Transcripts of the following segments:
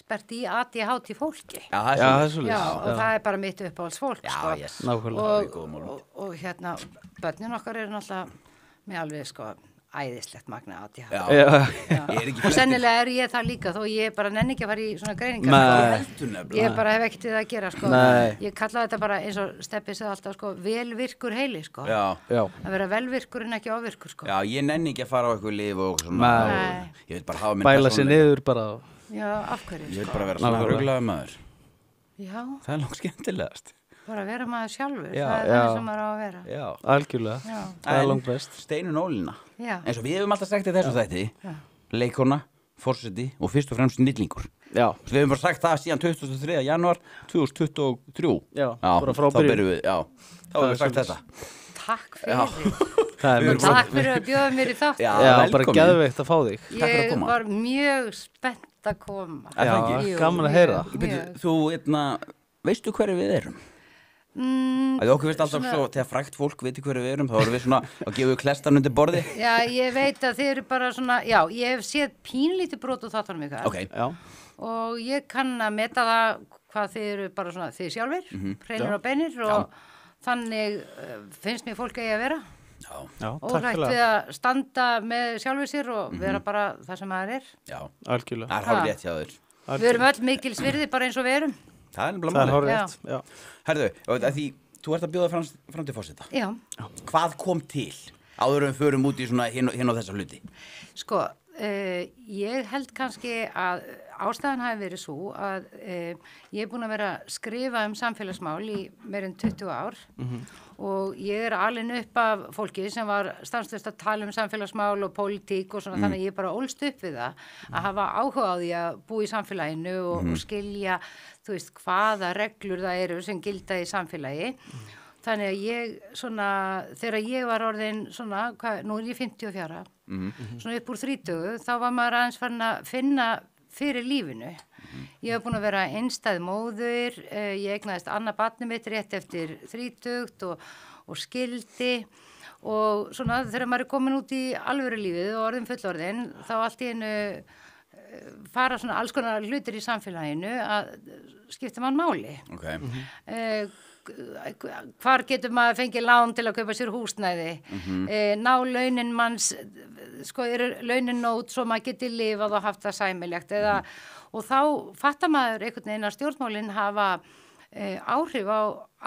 expert í ADHD fólki. Já, það er svoleiðis. Já, og það er bara mitt uppáhalds fólk, sko. yes. Nákvæmlega. Og hérna, börnin okkar eru náttúrulega með alveg, sko, æðislegt magna ADHD. Og sennilega er ég það líka, þó ég bara nenni ekki að fara í svona greiningar. Ég bara hef ekkert við það að gera, sko. Ég kalla þetta bara, eins og Stebbi segði alltaf, sko, velvirkur heili, sko. Að vera velvirkur en ekki ofvirkur, sko. Já, ég nenni ekki að fara á eitthvað líf og svona. Ég vil bara hafa minn bæla sér niður bara. Já, af hverju, Ég vil bara vera svona ruglaður maður. Já. Það er langt skemmtilegast. Bara vera maður sjálfur, það er þannig sem maður á að vera. Já, algjörlega. Það er langt best. Steinun Ólína. Já. Eins og við höfum alltaf sagt í þessu þætti, leikona, forseti og fyrst og fremst snillingur. Já. Við höfum bara sagt það síðan 23. janúar 2023. Já, bara frá þá byrjum við, þá höfum við sagt þetta. Takk fyrir. Takk fyrir að bjóða mér í þátt. Já, bara geðveikt að fá þig. Ég var mjög spennt að koma. Já, gaman að heyra. Þú, veistu hverju við erum? Það okkur veist alltaf svo, þegar frægt fólk viti hverju við erum, þá erum við svona að gefa klestan undir borði. Já, ég veit að þið eru bara svona, já, ég hef séð pínlítið brot og þáttanum ykkar. Okay. Og ég kann að meta það hvað þið eru bara svona, þið sjálfir, hreinir og beinir og þannig finnst mér fólk að vera. Og hrætt við að standa með sjálfur sér og vera bara það sem maður er. Já, algjörlega. Það er hálf rétt hjá þér. Við erum öll mikils virði bara eins og við erum. Það er nefnilega málið. Já. Herðu, því þú ert að bjóða fram til forseta. Já. Hvað kom til áður en við förum út í svona hinn og þessa hluti? Sko, ég held kannski að ástæðan hafi verið svo að ég er búin að vera að skrifa samfélagsmál í meir en 20 ár og ég er alin upp af fólki sem var stanslaust að tala samfélagsmál og pólitík og svona þannig að ég bara ólst upp við það að hafa áhuga á því að búa í samfélaginu og skilja, þú veist, hvaða reglur það eru sem gilda í samfélagi. Þannig að ég svona, þegar ég var orðin svona, nú er ég 54, svona upp úr 30, þá var maður aðeins farin að finna fyrir lífinu. Ég hef búin að vera einstæð móðir, ég eignaðist annað barnið mitt rétt eftir 30 og skildi og svona þegar maður er komin út í alvöru lífið og orðin fullorðin, þá allt í einu fara svona alls konar hlutir í samfélaginu að skipta mann máli. Hvar getur maður fengið lán til að kaupa sér húsnæði, ná launin manns, sko eru launin nót svo maður geti lifað og haft það sæmilegt og þá fattar maður einhvern veginn að stjórnmálin hafa áhrif á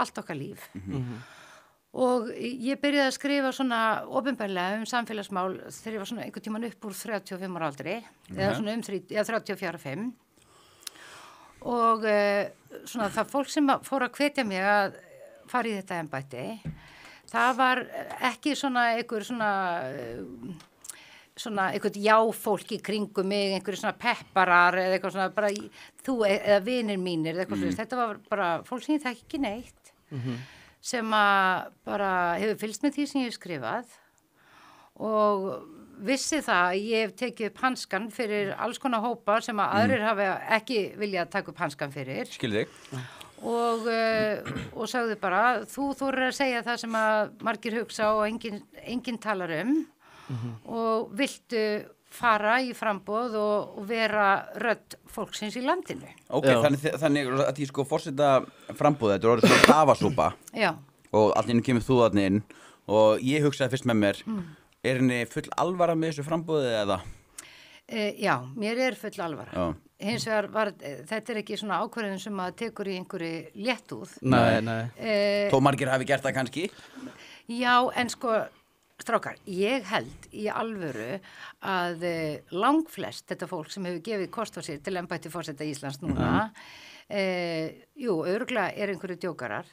allt okkar líf og ég byrjaði að skrifa svona opinberlega samfélagsmál þegar ég var svona einhvern tímann upp úr 35 ára aldri eða svona 34-5 og svona það fólk sem fór að hvetja mig að fara í þetta embætti, það var ekki svona einhver svona einhvern jáfólk í kringum mig, einhverju svona pepparar eða eitthvað svona bara þú eða vinir mínir eða eitthvað svona, þetta var bara fólk sem ég þekki ekki neitt sem að bara hefur fylgst með því sem ég hef skrifað og vissi það að ég hef tekið upp hanskan fyrir alls konar hópa sem að aðrir hafa ekki viljað taka upp hanskan fyrir. Skil þig. Og sagði bara, þú þorir að segja það sem að margir hugsa og enginn talar og viltu fara í framboð og vera rödd fólksins í landinu. Ok, þannig að því sko forseta framboð, þetta er orðið svona gafasúpa og allir kemur þú þarna inn og ég hugsaði fyrst með mér er henni full alvara með þessu framboði eða? Já, mér er full alvara. Hins vegar þetta er ekki svona ákvörðun sem að tekur í einhverju léttúð. Nei. Þó margir hafi gert það kannski? Já, en sko, strákar, ég held í alvöru að langflest þetta fólk sem hefur gefið kost á sér til embætti forseta Íslands núna örugglega er einhverju djókarar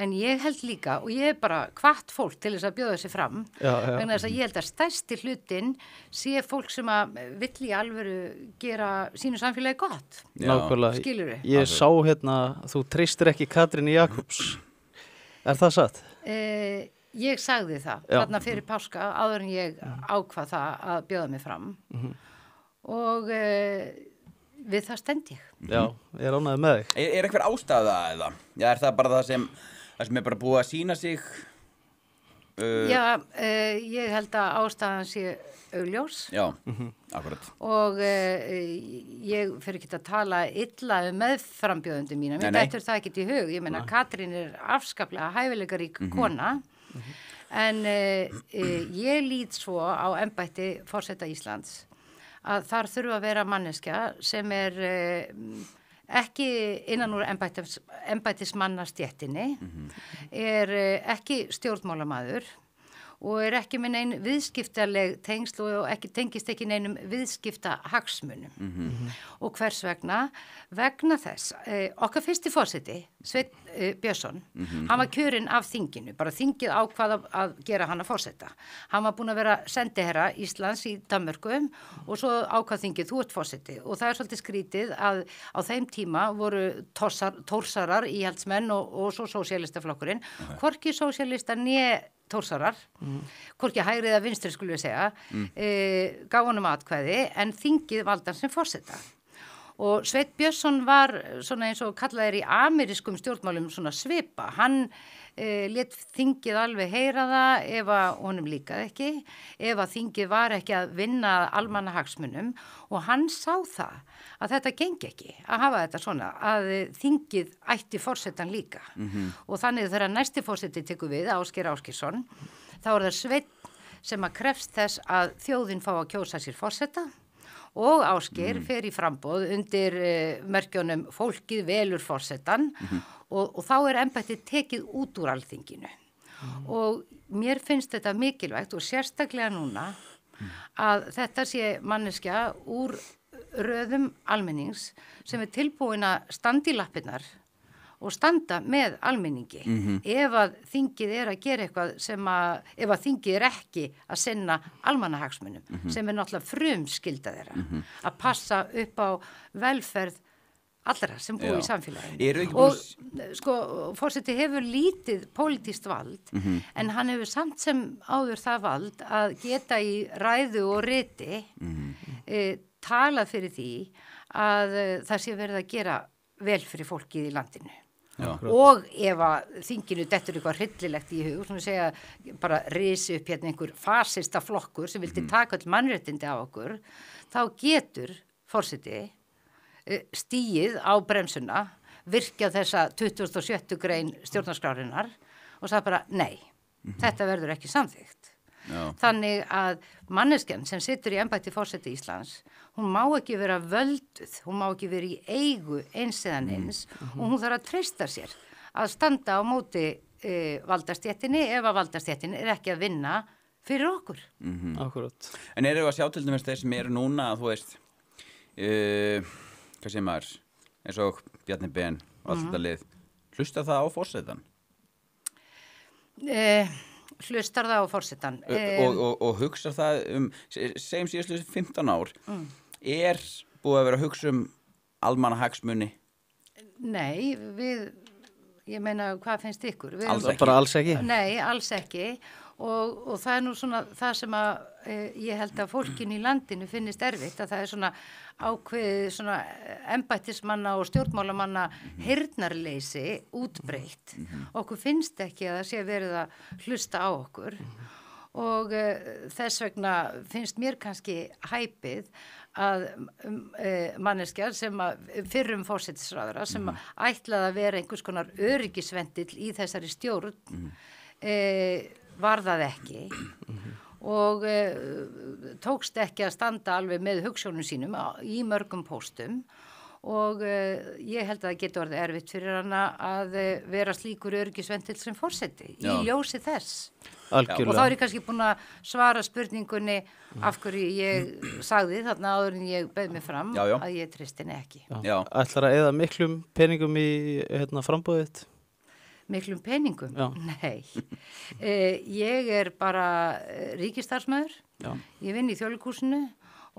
en ég held líka og ég hef bara hvatt fólk til þess að bjóða sig fram vegna þess að ég held að stærsti hlutinn sé fólk sem að vill í alvöru gera sínu samfélagi gott. Nákvæmlega. Skilurðu? Ég sá þú treystir ekki Katrínu Jakobs. Er það satt? Ég sagði það þarna fyrir páska áður en ég ákvað það að bjóða mig fram og við það stend ég. Já, ég er ánægður með þig. Er einhver ástæða eða? Já, er það bara það sem er bara búið að sýna sig Ég held að ástæðan sé augljós. Já, akkurat. Og ég fyrir ekki að tala illa meðframbjóðundu mína. Mér dettur það ekki í hug. Ég meina, Katrín afskaplega hæfileikarík kona. En ég lít svo á embætti forseta Íslands að þar þurfa að vera manneskja sem ekki innan úr embættismannastéttinni, ekki stjórnmálamaður og ekki með neinn viðskiptaleg tengsl og tengist ekki neinum viðskiptahagsmunum. Og hvers vegna? Vegna þess, okkar fyrsti forseti, Sveinn Björnsson, hann var kjörinn af þinginu, bara þingið ákvað að gera hann að forseta. Hann var búinn að vera sendiherra Íslands í Danmörku og svo ákvað þingið, þú ert forseti. Og það svolítið skrítið að á þeim tíma voru tórsarar, íhaldsmenn og svo sósíalistaflokkurinn, hvorki sósíalistar né tórsarar, hvorki hægrið að vinstri skulle við segja, gaf honum atkvæði en þingið valdi hann sem forseta. Og Sveinn Björnsson var svona eins og kallaðir í amerískum stjórnmálum svona svipa. Hann lét þingið alveg heyra það ef að honum líkaði ekki, ef að þingið var ekki að vinna almannahagsmunum og hann sá það að þetta gengi ekki að hafa þetta svona, að þingið ætti forsetan líka. Og þannig þegar næsti forseti tekur við, Ásgeir Ásgeirsson, þá það Sveinn sem að krefst þess að þjóðin fá að kjósa sér forseta og Ásgeir fer í framboð undir merkjónum fólkið velur forsetan og þá embættið tekið út úr alþinginu. Og mér finnst þetta mikilvægt og sérstaklega núna að þetta sé manneskja úr röðum almennings sem tilbúin að standa í lappirnar og standa með almenningi. Ef að þingið að gera eitthvað ef að þingið ekki að sinna almannahagsmunum, sem náttúrulega frumskylda þeirra, að passa upp á velferð allra sem búi í samfélaginu. Og sko, forseti hefur lítið pólitískt vald, en hann hefur samt sem áður það vald að geta í ræðu og riti talað fyrir því að það sé verið að gera vel fyrir fólkið í landinu. Og ef að þinginu dettur eitthvað hryllilegt í hug, svona segja bara risi upp hérna einhver fasista flokkur sem vildi taka öll mannréttindi á okkur, þá getur forseti stigið á bremsuna, virkjað þessa 27. grein stjórnarskrárinnar og sagði bara nei, þetta verður ekki samþykkt. Þannig að manneskjan sem situr í embætti forseti Íslands, hún má ekki vera völduð, hún má ekki vera í eigu eins eða neins og hún þarf að treysta sér að standa á móti valdastéttinni ef að valdastéttin ekki að vinna fyrir okkur. Akkurat. En eru að sjá til dæmis þeir sem eru núna, þú veist, hvað segir maður, eins og Bjarni Ben og allt þetta lið, hlusta það á forsetan? Hlustar það á forsetan. Og hugsa það segjum síðustu 15 ár, búið að vera að hugsa almannahagsmuni? Nei, ég meina, hvað finnst ykkur? Bara alls ekki? Nei, alls ekki. Og það nú svona það sem að ég held að fólkinu í landinu finnist erfitt, að það svona ákveðið svona embættismanna og stjórnmálamanna heyrnarleysi útbreitt. Okkur finnst ekki að það sé verið að hlusta á okkur og þess vegna finnst mér kannski hæpið að manneskjar sem fyrrum forsætisráðherra sem ætlaði að vera einhvers konar öryggisvendill í þessari stjórn var það ekki og tókst ekki að standa alveg með hugsjónum sínum í mörgum póstum og ég held að það getur orðið erfitt fyrir hana að vera slíkur öryggisvendill sem forseti í ljósi þess. Algjörlega. Og þá ég kannski búin að svara spurningunni af hverju ég sagði þarna áður en ég bauð mig fram að ég treysti henni ekki. Ætlar að eyða miklum peningum í frambúðið? Miklum peningum? Nei. Ég bara ríkisstarfsmaður. Ég vinn í Þjóðleikhúsinu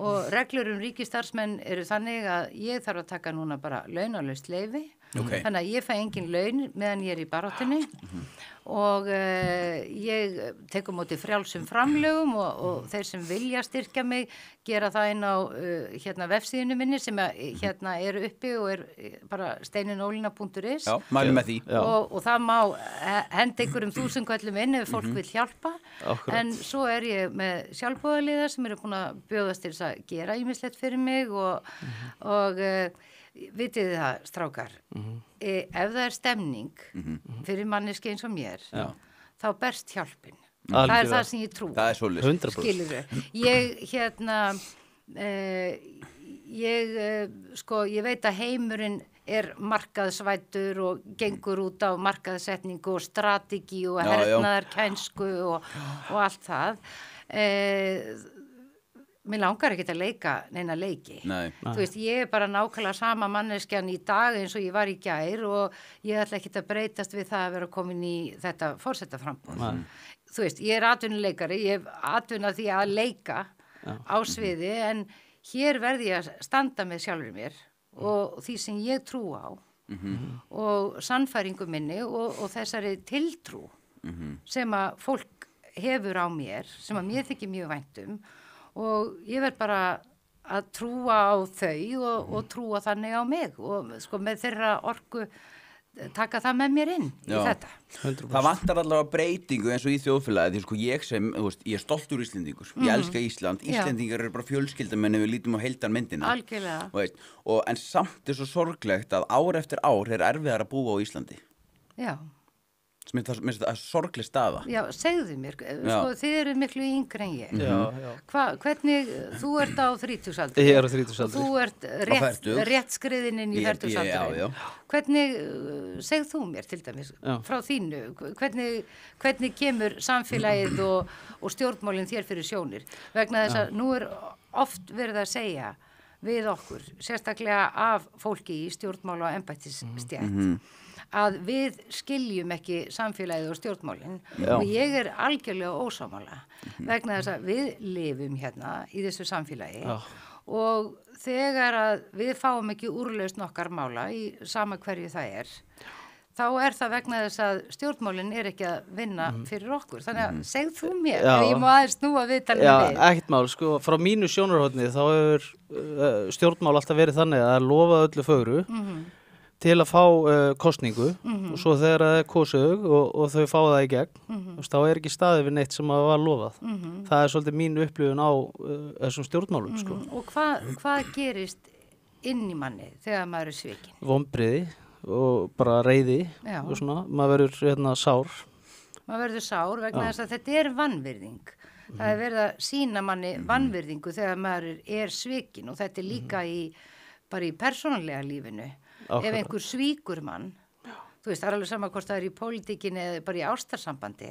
og reglur ríkisstarfsmenn eru þannig að ég þarf að taka núna bara launalaust leyfi. Þannig að ég fæ engin laun meðan ég í baráttunni og ég tekum móti frjálsum framlögum og þeir sem vilja styrkja mig gera það inn á vefsíðinu minni sem eru uppi og bara steininólina.is mælum með því og það má henda einhverjum 1000 köllum inn ef fólk vil hjálpa. Akkurat. En svo ég með sjálfboðaliða sem eru búin að bjóðast til þess að gera ýmislegt fyrir mig og vitið þið það, strákar, ef það stemning fyrir manneski eins og mér, þá berst hjálpin. Það það sem ég trú. Það svoleiðis. 100%. Skilurðu. Ég veit að heimurinn markaðsvæddur og gengur út á markaðsetningu og strategi og hernaðarkænsku og allt það. Mér langar ekki að leika neina leiki. Nei. Þú veist, ég bara nákvæmlega sama manneskjan í dag eins og ég var í gær og ég ætla ekki að breytast við það að vera komin í þetta forsetaframboð. Þú veist, ég atvinnuleikari, ég hef atvinna því að leika á sviði en hér verði ég að standa með sjálfur mér og því sem ég trú á og sannfæringu minni og þessari tiltrú sem að fólk hefur á mér, sem að mér þykir mjög vænt og ég verð bara að trúa á þau og trúa þannig á mig og með þeirra orku taka það með mér inn í þetta. 100%. Það vantar allavega breytingu eins og í þjóðfélagi því ég er stoltur Íslendingur ég elska Ísland, Íslendingar eru bara fjölskyldamenn ef við lítum á heildarmyndina algjörlega en samt svo sorglegt að ár eftir ár erfiðar að búa á Íslandi mér finnst það sorgleg staða. Já, segðu mér, þið eru miklu yngri en ég. Já. Hvernig, þú ert á 30-aldri. Ég á 30-aldri. Þú ert rétt skriðin inn í 40-aldri. Já. Hvernig, segð þú mér til dæmis, frá þínu, hvernig kemur samfélagið og stjórnmálinn þér fyrir sjónir? Vegna þess að nú oft verið að segja við okkur, sérstaklega af fólki í stjórnmál og embættisstjætt, að við skiljum ekki samfélagið og stjórnmálinn og ég algjörlega ósámála vegna þess að við lifum hérna í þessu samfélagi og þegar að við fáum ekki úrlausn okkar mála í sama hverju það þá það vegna þess að stjórnmálinn ekki að vinna fyrir okkur. Þannig að segð þú mér, ég má aðeins snúa viðtalinu við. Já, ekkert mál, frá mínu sjónarhorni þá hefur stjórnmál alltaf verið þannig að lofa öllu fögru til að fá kosningu og svo þegar það kosið og þau fá það í gegn, þá ekki staðið við neitt sem að var lofað. Það svolítið mín upplifun á þessum stjórnmálum. Og hvað gerist inn í manni þegar maður svikinn? Vonbrigði og bara reiði og svona, maður verður sár. Maður verður sár vegna þess að þetta vanvirðing. Það verið að sýna manni vanvirðingu þegar maður svikinn og þetta líka bara í persónulega lífinu. Ef einhver svíkur mann, þú veist, það alveg sama hvort það í pólitíkinni eða bara í ástarsambandi,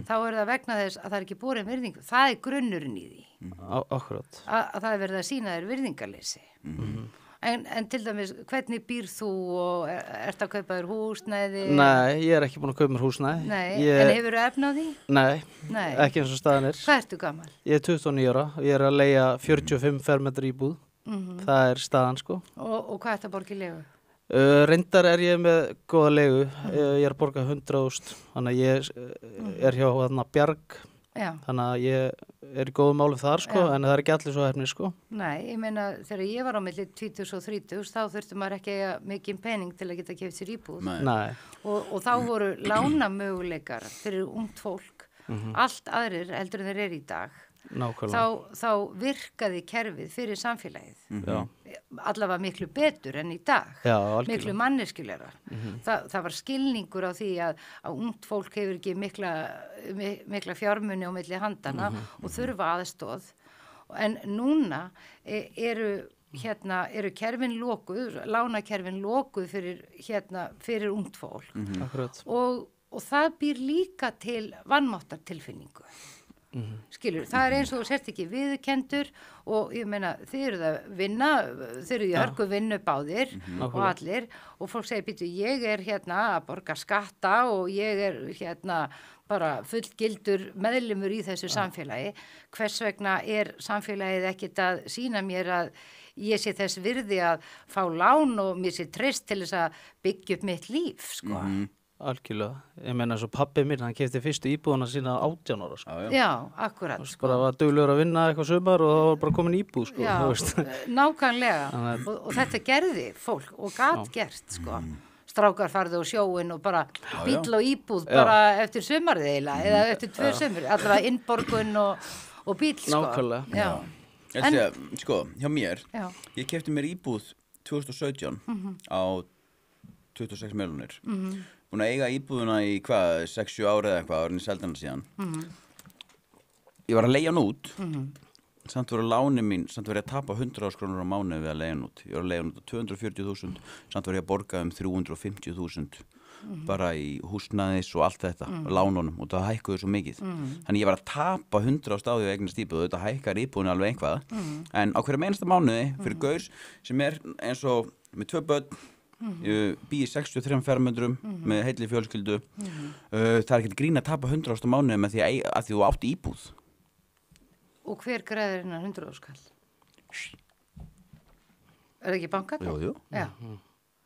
þá það vegna þess að það ekki borin virðingu. Það grunnurinn í því. Akkurat. Að það verið að sýna þér virðingarleysi. En til dæmis, hvernig býr þú og ert að kaupa þér húsnæði? Nei, ég ekki búin að kaupa mér húsnæði. Nei, en hefur þú efni á því? Nei, ekki eins og staðan Hvað ertu gamall? Ég 29 ára og ég að leigja 45 fermetra íbúð. Það staðan, Og hvað ert að borga í leigu? Reyndar ég með góða leigu, ég að borga 100.000, þannig að ég hjá Bjarg, þannig að ég í góðum málum þar, en það ekki allir svo hefnir, Nei, ég meina, þegar ég var á milli 20 og 30, þá þurfti maður ekki mikið pening til að geta keypt sér íbúð. Nei. Og þá voru lánamöguleikar fyrir ungt fólk, allt aðrir heldur en þeir í dag. Þá virkaði kerfið fyrir samfélagið allavega miklu betur en í dag miklu manneskjulegra það var skilningur á því að ungt fólk hefur ekki mikla fjármuni á milli handana og þurfa aðstoð en núna eru kerfin lokuð lánakerfin lokuð fyrir ungt fólk og það býr líka til vanmáttartilfinningu skilur, það eins og þú sért ekki viðurkenndur og ég meina þið eruð að vinna, þið eruð í hörku vinnu báðir og allir og fólk segir býtu ég að borga skatta og ég bara fullgildur meðlimur í þessu samfélagi hvers vegna samfélagið ekkert að sýna mér að ég sé þess virði að fá lán og mér sé treyst til þess að byggja upp mitt líf algjörlega. Ég meina svo pabbi minn, hann keypti fyrstu íbúðuna sína 18 ára, sko. Já, akkurat. Bara var duglegur að vinna eitthvað sumar og það var bara komin íbúð, sko. Já, þú veist. nákvæmlega. Og þetta gerði fólk og gat gert, sko. Strákar farðu á sjóin og bara bíll og íbúð bara eftir sumarið eiginlega, eða eftir 2 sumur, allavega innborgun og bíll, sko. Nákvæmlega. Já. Sko, hjá mér, Já. ég keypti mér íbúð 2017 á 26 milljónir. Búin að eiga íbúðuna í 6-7 ára eða eitthvað, árin í seldana síðan. Ég var að leigja hann út, samt voru láni mín, samt var ég að tapa 100.000 krónur á mánuði við að leigja hann út. Ég var að leigja hann út á 240.000, samt var ég að borga 350.000 bara í húsnæðis og allt þetta, lánunum, og það hækkuði svo mikið. Þannig ég var að tapa 100.000 á því að eignast íbúð, þetta hækkar íbúðinu alveg einhvað. En á hverjum einasta mánuði, fyrir gaurs sem eins og með 2 börn, ég býi 63 fermetrum með heilli fjölskyldu, það ekkert grín að tapa 100.000 á mánuði með því að þú átt íbúð. Og hver græðir hennar 100.000 kall? Það ekki bankan? Jú. Já.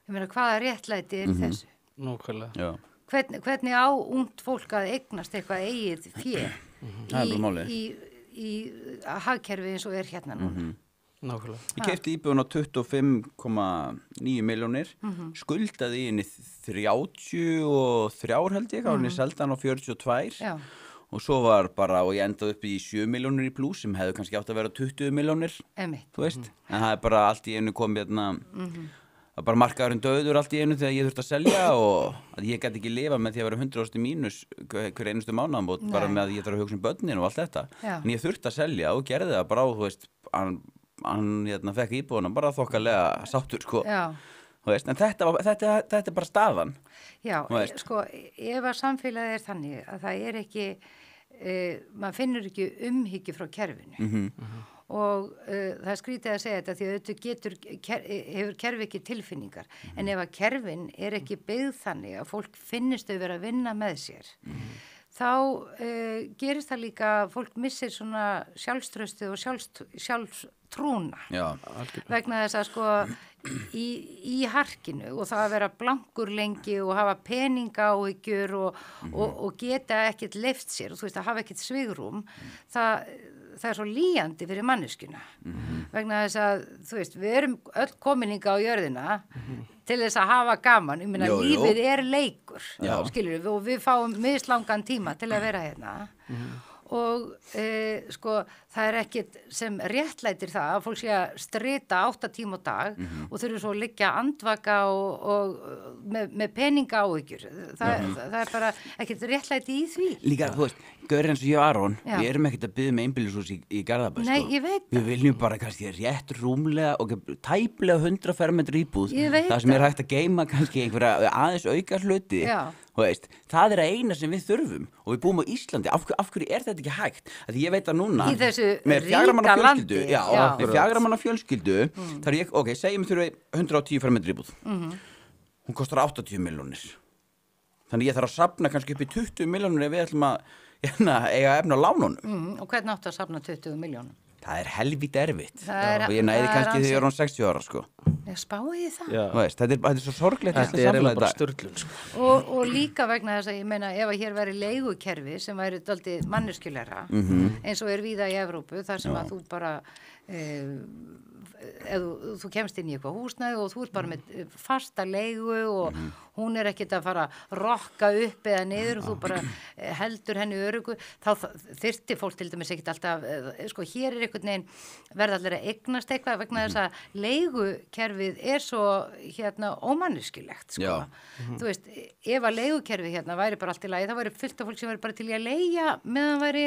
Ég meina, hvaða réttlæti í þessu? Nákvæmlega. Já. Hvernig á ungt fólk að eignast eitthvað eigið fjö Það er bara málið. í hagkerfi eins og hérna núna? Nákvæmlega. Ég keypti íbúðun á 25,9 milljónir, skuldaði í henni 33 held ég, árinni seldan á 42. Já. Og svo var bara, og ég endaði upp í 7 milljónir í plús sem hefði kannski átt að vera 20 milljónir, Einmitt. þú veist. En það er bara allt í einu komið það er bara markaðurinn döður allt í einu þegar ég þurfti að selja og að ég gæti ekki lifa með því að vera 100.000 mínus hver einustu mánaðamót, bara með að ég þarf að hugsa börnin og allt þetta. Já. En ég þurfti að selja og gerði það bara á, þú veist, hann fekk íbúðuna bara þokkalega sáttur, sko. Já. Þú veist, en þetta er bara staðan. Já, Þú veist. sko, ef að samfélagið er þannig að það er ekki, maður finnur ekki umhyggju frá kerfinu. Og það er skrítið að segja þetta því að þetta hefur kerfi ekki tilfinningar. En ef að kerfin er ekki byggð þannig að fólk finnist þau vera að vinna með sér, þá gerist það líka að fólk missir svona sjálfströstu og sjálfstrúna. Já, Vegna þess að sko í harkinu og það að vera blankur lengi og hafa peningaáhyggjur og geta ekkert leyft sér og þú veist að hafa ekkert svigrúm, það er svo lýjandi fyrir manneskjuna. Vegna þess að, þú veist, við erum öll kominninga á jörðina til þess að hafa gaman. Ég meina, lífið er leikur, skilur við, og við fáum mislangan tíma til að vera hérna. Og sko, það er ekkit sem réttlætir það að fólk sé að strita 8 tíma á dag og þurfi svo að liggja andvaka og með peninga áhyggjur. Það er bara ekkit réttlæti í því. líka, þú veist, gaurinn eins og ég og Aron, Já. við erum ekkert að byggja með einbýlishús í Garðabæ, Nei, sko. ég veit Við viljum bara kannski rétt rúmlega og tæplega 100 fermetrar íbúð. Ég veit Það sem er hægt að geyma kannski einhverja aðeins auka hluti. Já. Þú veist, það er að eina sem við þurfum og við búum á Íslandi. Af hverju er þetta ekki hægt? Því ég veit að núna Í þessu með 4 manna ríka fjölskyldu, landi. já, Já. með 4 manna fjölskyldu, þar ég, segjum þurfi 110 fermetrar íbúð. Hún kostar 80 milljónir. Þannig ég þarf að safna kannski upp í 20 milljónir ef við ætlum að eiga efna á lánunum. Og hvernig áttu að safna 20 milljónum? Það er helvít erfitt. Það er- Og ég næði það er kannski þegar ég ansi- var 60 ára, sko. Ég spái það. Já. Þú veist, þetta er svo sorglegt Þetta er eiginlega bara sturlun, sko. Og líka vegna þess að ég meina ef að hér væri leigukerfi sem væri dálítið manneskjulegra eins og er víða í Evrópu þar sem að þú bara ef þú kemst inn í eitthvað húsnæði og þú ert bara með fasta leigu og hún er ekkert að fara að rokka upp eða niður og þú bara heldur henni öruggu, þá þyrfti fólk til dæmis ekkert alltaf, sko hér er einhvern veginn verða allir að eignast eitthvað vegna þess að leigukerfið er svo ómanneskjulegt, sko. Þú veist, ef að leigukerfið hérna væri bara allt í lagi, þá væri fullt af fólk sem væri bara til í að leigja meðan væri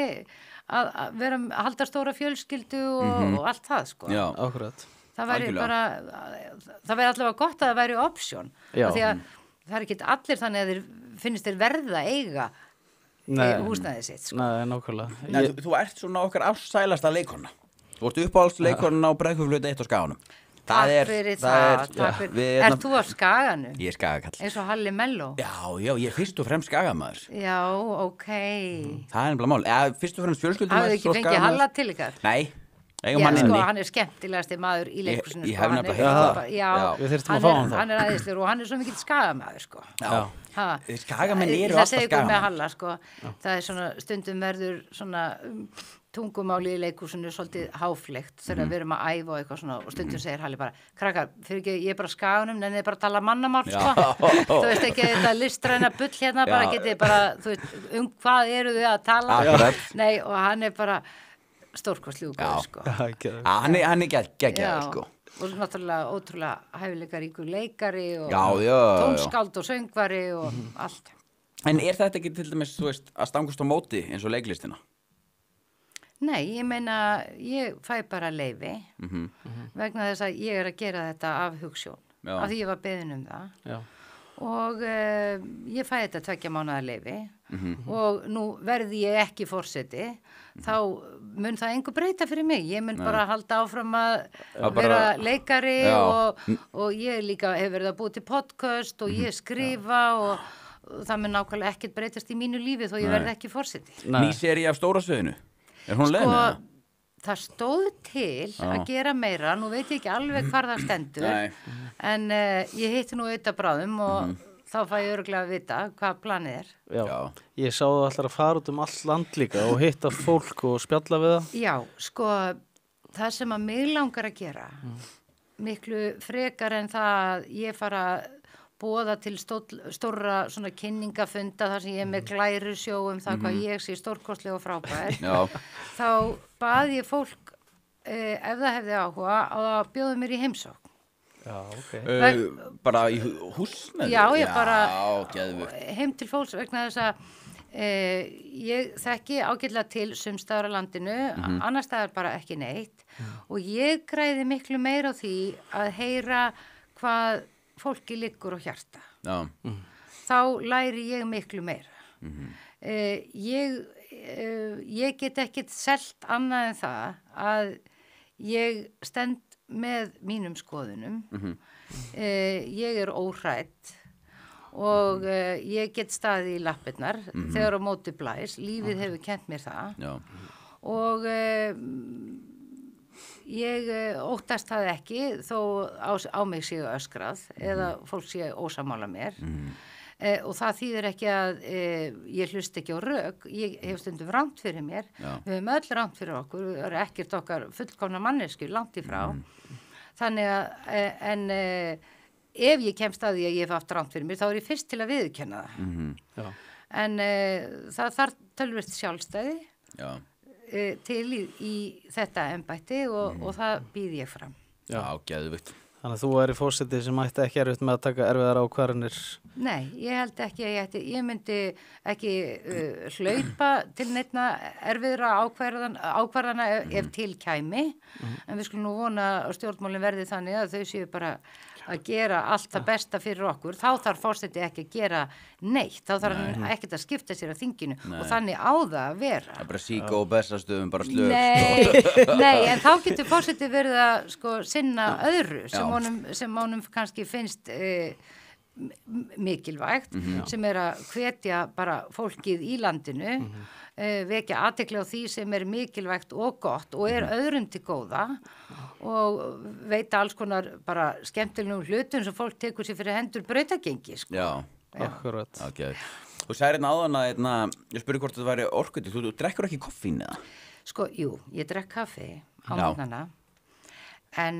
að vera að halda stóra fjölskyldu og allt það, sko. Já, Akkurat. Það væri Algjörlega. bara, það væri allavega gott að það væri option. Já. Því að það er ekki allir þannig að þeir finnst þeir verða að eiga húsnæðið sitt, sko. Nei, nákvæmlega. Nei, þú ert svona okkar ásælasta leikona. Þú ert uppáhaldsleikonin á Breiðhöfðflötu 1 á Skaganum. Takk fyrir það, takk fyrir. Ert þú á Skaganum? Ég er Skagakall. Eins og Halli Melló? Já, ég er fyrst og fremst Skagamaður. Já, ok. Það er nefnilega mál. Fyrst og fremst fjölskyldum. Hafið þið ekki fengið Halla til ykkar? Nei, Eigum hann sko, inni. hann skemmtilegasti maður í leikhúsinu. Ég sko, hef hann nefnilega heyrt það. Já, Við þyrftum að fá hann þá. Hann æðislegur og hann svo mikill skagamaður, sko. Já. Ha. Skagamenn eru Það alltaf segir ykkur með skagamenn. Halla, sko. Það svona, stundum verður svona tungumáli í leikhúsinu svolítið háflegt þegar við erum að æfa og eitthvað svona og stundum segir Halli bara, krakkar, fyrir ekki, ég er bara skaganum, en ég er bara að tala mannamál, sko. Þú veist ekki þetta listræna bull hérna, bara getið bara, þú veist, hvað eru þið að tala? Akkurat. Nei, og hann bara stórkostlegur góður, sko. Hann er geggjaður, sko. Og náttúrulega ótrúlega hæfileikaríkur leikari og Já. tónskáld og söngvari og allt. En þetta ekki til dæmis, þú veist, að stangast á móti eins og leiklistina? Nei, ég meina, ég fæ bara leyfi vegna þess að ég að gera þetta af hugsjón, af því ég var beðin það. Já. Og ég fæ þetta 2 mánaðar leyfi og nú verði ég ekki forseti, þá mun það engu breyta fyrir mig. Ég mun bara halda áfram að vera leikari og ég líka hef verið að búið til podcast og ég skrifa og það mun nákvæmlega ekkert breytast í mínu lífi þó ég verði ekki forseti. Ný seríu af Stóra sviðinu? Hún leiðin Sko, það stóð til að gera meira, nú veit ég ekki alveg hvar það stendur, en ég hitti nú auðvitað bráðum og þá fæ ég örugglega að vita hvað planið er. Já. Ég sá það allar að fara út allt land líka og hitta fólk og spjalla við það. Já, sko, það sem að mig langar að gera, miklu frekar en það að ég fara að boða til stórra svona kynningafunda þar sem ég er með glæru sjó það hvað ég sé stórkostlega og frábær. Þá bað ég fólk, ef það hefði áhuga, að bjóða mér í heimsókn. Já, ok. Bara í húsnæði? Já, ég bara heim til fólks vegna þess að ég þekki ágætlega til sumstaðar á landinu, annars staðar bara ekki neitt og ég græði miklu meira á því að heyra hvað fólki liggur á hjarta. Þá læri ég miklu meira. Ég get ekkit selt annað en það að ég stend með mínum skoðunum. Ég er óhrædd og ég get staðið í lappirnar þegar á móti blæs. Lífið hefur kennt mér það. Og ég óttast það ekki þó á mig séu öskrað eða fólk séu ósammála mér. Og það þýðir ekki að ég hlust ekki á rök, ég hef stundum rangt fyrir mér, við höfum öll rangt fyrir okkur, við erum ekkert okkar fullkomna mannesku langt í frá, þannig að ef ég kemst að því að ég hef haft rangt fyrir mér, þá er ég fyrst til að viðurkenna það. En það þarf töluvert sjálfstæði til í þetta embætti og það býð ég fram. Já, geðvikt. Þannig að þú væri fórseti sem ætti ekki erfitt með að taka erfiðar ákvarðanir. Nei, ég held ekki að ég myndi ekki hlaupa til neittna erfiðra ákvarðana ef til kæmi, en við skulum nú vona að stjórnmálin verði þannig að þau séu bara að gera allt það besta fyrir okkur, þá þarf fórseti ekki að gera neitt, þá þarf hann ekkert að skipta sér að þinginu og þannig á það að vera. Það er bara síka og bestastöðum, bara slög. Nei, en þá getur fórseti verið að sinna öðru sem honum kannski finnst mikilvægt, sem er að hvetja bara fólkið í landinu, vekja athygli á því sem er mikilvægt og gott og er öðrum til góða og veita alls konar bara skemmtilegum hlutum sem fólk tekur sér fyrir hendur brautagengi, sko. Já, akkurat. Þú sagðir áðan að ég spurði hvort það væri orkuti, þú drekkur ekki koffín eða? Sko, jú, ég drekk kaffi á morgnana, en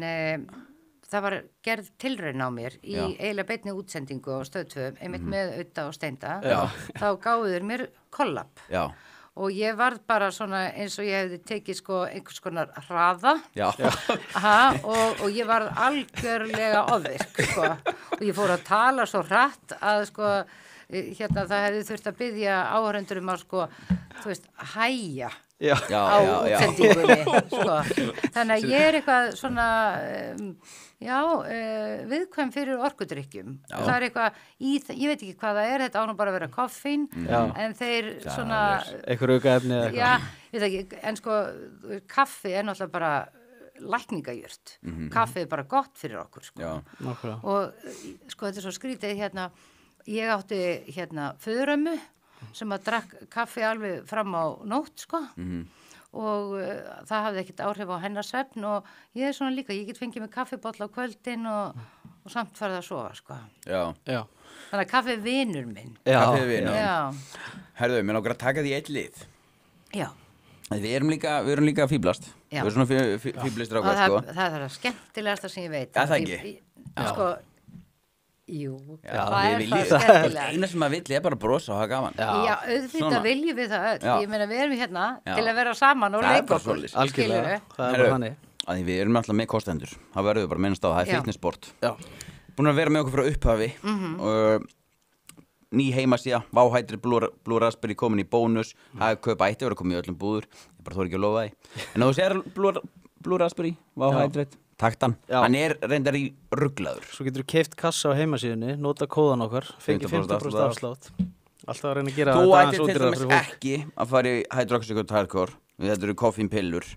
það var gerð tilraun á mér í eiginlega beinni útsendingu á Stöð 2, einmitt með Audda og Steinda, þá gáðu þeir mér kollab. Já. Og ég varð bara svona eins og ég hefði tekið einhvers konar hraða og ég varð algjörlega ofvirk og ég fór að tala svo hratt að það hefði þurft að biðja áhörendur að þú veist, hæja á útsendingunni þannig að ég er eitthvað svona viðkvæm fyrir orkudrykkjum það er eitthvað ég veit ekki hvað það er, þetta ánum bara að vera koffín en þeir svona eitthvað aukaefni eða eitthvað en kaffi er náttúrulega bara lækningajurt kaffi er bara gott fyrir okkur og þetta er svo skrítið ég átti föðurömmu sem að drakk kaffi alveg fram á nótt og það hafði ekkert áhrif á hennar svefn og ég svona líka, ég get fengið með kaffibolla á kvöldin og samt farið að sofa, sko. Já. Þannig að kaffi vinur minn. Kaffið vinur. Já. Herðu, mér langar að taka því eitt lið. Já. Við erum líka að fíblast. Já. Við erum svona fíblistur Og ákvæð, sko. það er það skemmtilegasta sem ég veit. Er það ekki? Sko, jú, Já, það er við það viljum skemmtilega. eina sem maður vill er bara að brosa og hafa gaman. Já, auðvitað viljum við það öll. Já. Ég meina, við erum hérna Já. til að vera saman og Það er leika bara okkur. svoleiðis. Algjörlega, það er Herru, bara þannig. að því við erum alltaf með kostendur. Það verður við bara að minnast á, það er Já. fitnessport. Já. Búin að vera með okkur frá upphafi og ný heimasíða, Váhætri Blue Raspberry komin í bónus, það er kaupa ætti, verður að koma í öllum búður, ég bara þóri ekki að lofa því. En þú sér Blue Raspberry, Váhætri, taktan, Já. hann er reyndar í rugglaður. Svo getur þú keift kassa á heimasíðunni, nota kóðan okkar, fengið 50% 50% afslátt. Alltaf að reyna að gera Þú þetta ættir til ódýrara dæmis fyrir fólk. ekki að fara í Hydroxycut Hardcore, þetta eru koffínpillur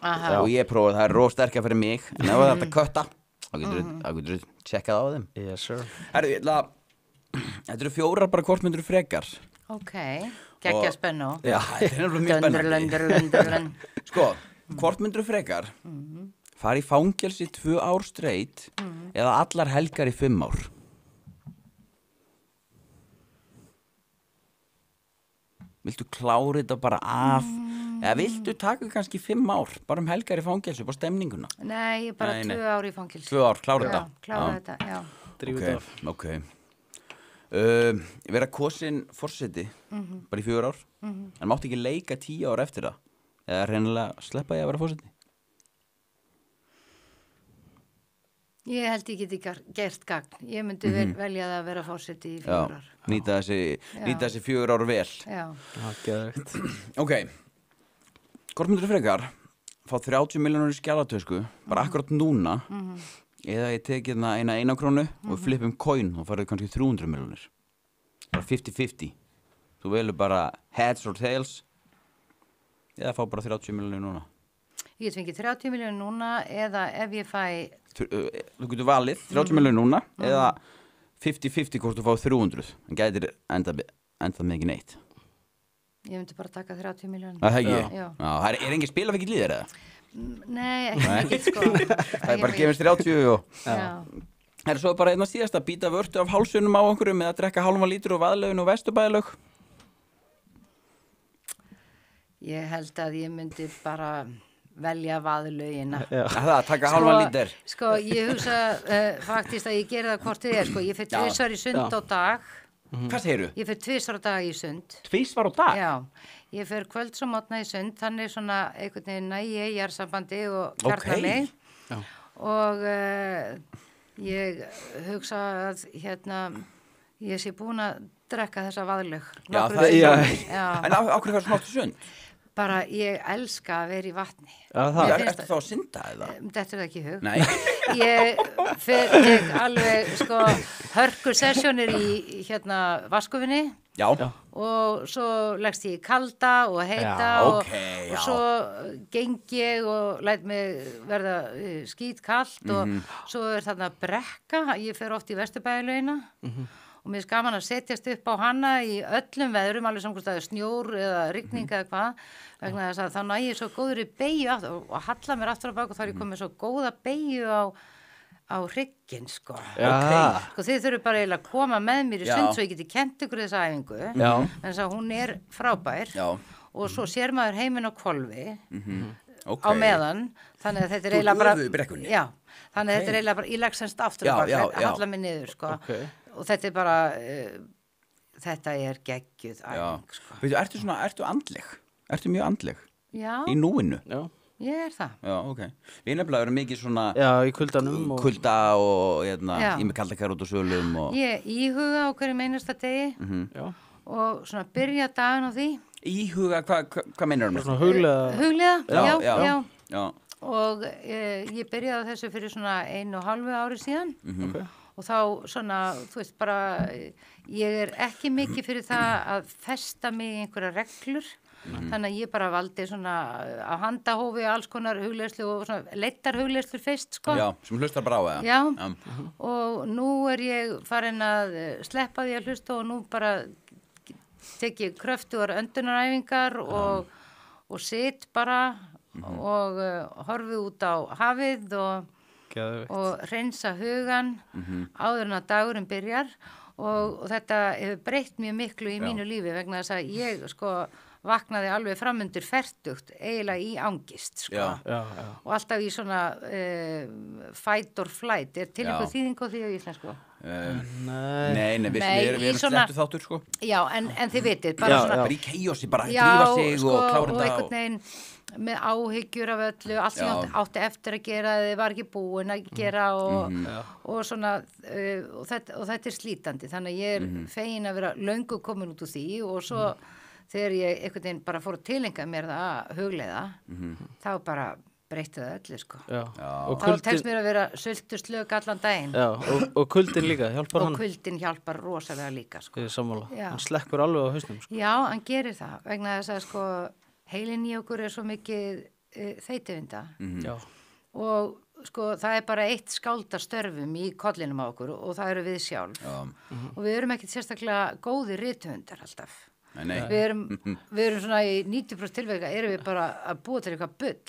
Aha. og ég prófaði, það er rósterkja fyrir mig, en ef það er þetta kötta, þá getur þú tjekkað á þeim. Yes, sir. Herru, ég ætla að, þetta eru 4 bara hvort myndur frekar. Ok, geggja spennu. Já, þetta er nefnilega mjög spennandi. Döndurlöndurlöndurlönd. Sko, hvort myndur frekar fara í fangelsi 2 ár straight eða allar helgar í 5 ár? Viltu klára þetta bara af eða viltu taka kannski 5 ár bara helgar í fangelsi, bara stemninguna? Nei, ég bara Nei. 2 ár í fangilsi. 2 ár, klára þetta? Klára þetta, já. Drífið af. Ok. Vera kosin forseti bara í 4 ár en mátti ekki leika 10 ár eftir það eða reynilega sleppa ég að vera forseti? Ég held ég geti gert gagn. Ég myndi velja það að vera fórseti í 4 Já, ár. nýta þessi 4 ár vel. Já. Já, geðvegt. Ok, hvort myndir frekar fá 30 milljónur í skjalatösku bara akkurat núna eða ég teki hérna eina krónu og flippum coin og farið kannski 300 milljónir bara 50-50 þú velur bara heads or tails eða fá bara 30 milljónir núna Ég get fengið 30 miljónir núna eða ef ég fæ, þú getur valið 30 milljónir núna eða 50-50 hvort þú fá 300 en gætir enda með ekki neitt ég myndi bara taka 30 miljónir. Það ekki? Já. Já, það er engin spilafíkil í þér eða? Nei, ekki mikið sko. Það er bara gefist 30 og Já. Það er svo bara einna síðast að býta vörtu af hálsunum á einhverjum eða að drekka hálfa lítur og vaðlaun og vesturbæðalaug. Ég held að ég myndi bara velja vaðlaugina. Það taka hálfa lítur. Sko, ég hugsa faktist að ég geri það hvort þið er, sko. Ég fyrir 2 í sund á dag. Hvað segirðu? Ég fyrir 2 á dag í sund. 2 á dag? Já, ég fyrir kvölds og mótna í sund, þannig svona einhvern veginn næ ég í jarsambandi og kjarna mig. Já. Og ég hugsa að ég sé búin að drekka þessa vaðlaug. Já, Nokkrum það sinnum. er Já. En á hverju færðu smátt í sund? Bara ég elska að vera í vatni. Já, það. Mér finnst Ertu þá að synda eða? Þetta er það ekki í hug. Nei. Ég tek alveg sko hörkur sessjónir í vaskufinni Já. og svo leggst ég í kalda og heita Já, og, ok, já. og svo geng ég og læt mig verða skítkalt og svo er þarna brekka, ég fer oft í Vesturbæjarlaugina og mér er gaman að setjast upp á hana í öllum veðrum, alveg samkvæmst að snjór eða rigning eða hvað, vegna þess að þá næ ég svo góðri beygju aftur og halla mér aftur á bak og þá er ég komið svo góða beygju á hrygginn, sko. Já. Sko þið þurfum bara eiginlega að koma með mér í Já. sund svo ég geti kent ykkur þessa æfingu, Já. en þess að hún er frábær Já. og svo sér maður heiminn á hvolfi Ok. á meðan, þannig að þetta er Þú eiginlega bara... höfuð í brekkunni? Já, þannig að þetta er eiginlega bara, ég legg semst aftur á bak, Já, já. halla mig niður, sko. Ok. Og þetta er bara, þetta er geggjuð Já. æfing, sko. Veitu, ertu andleg? Ertu mjög andleg? Já, Í núinu? Já. ég er það. Já, ok. Við nefnilega erum mikið svona Já, í kuldanum og... kulda og Já. ég með kaldakar út á sölum og Ég íhuga á hverju einasta degi Já. og svona byrja dagun á því. íhuga, hvað meinar Svona huglega... Huglega, já, Já, já. já. Og ég byrjaði á þessu fyrir svona 1,5 ári síðan. Ok. Og þá svona, þú veist, bara, ég er ekki mikið fyrir það að festa mig í einhverja reglur. Þannig að ég bara valdi svona á handahófi alls konar hugleiðslu og svona leittar hugleiðslur fyrst, sko. Já, sem hlustar bara á það. Já. Og nú er ég farin að sleppa því að hlusta og nú bara tek ég kröftugar öndunaræfingar og sitt bara og horfi út á hafið og hreinsa hugan áður en að dagurinn byrjar og þetta hefur breytt mjög miklu í mínu lífi vegna þess að ég sko vaknaði alveg framundur fertugt eiginlega í angist sko. Og alltaf í svona fight or flight til einhver þýðing á því á íslensku? Nei, við erum slettu þáttur sko. Já, en þið vitið bara bara í chaosi, bara drífa sig og klára þetta og einhvern veginn með áhyggjur af öllu, allt sem átti eftir að gera þið var ekki búin að gera og svona og þetta slítandi, þannig að ég fegin að vera löngu komin út úr því og svo þegar ég einhvern veginn bara fór að tilenga mér það að hugleiða þá bara breytti það öllu sko. Þá tekst mér að vera sultuslök allan daginn. Og kuldin líka, hjálpar hann? Og kuldin hjálpar rosalega líka sko. Ég er sammála, hann slekkur alveg á hausnum sko. Já, hann gerir það vegna þess að sko heilin í okkur svo mikið þeytivinda og sko það bara eitt skáldastörfum í kollinum á okkur og það eru við sjálf og við erum ekkert sérstaklega góðir rithöfundar alltaf. Við erum svona í 90% tilveika erum við bara að búa til eitthvað bull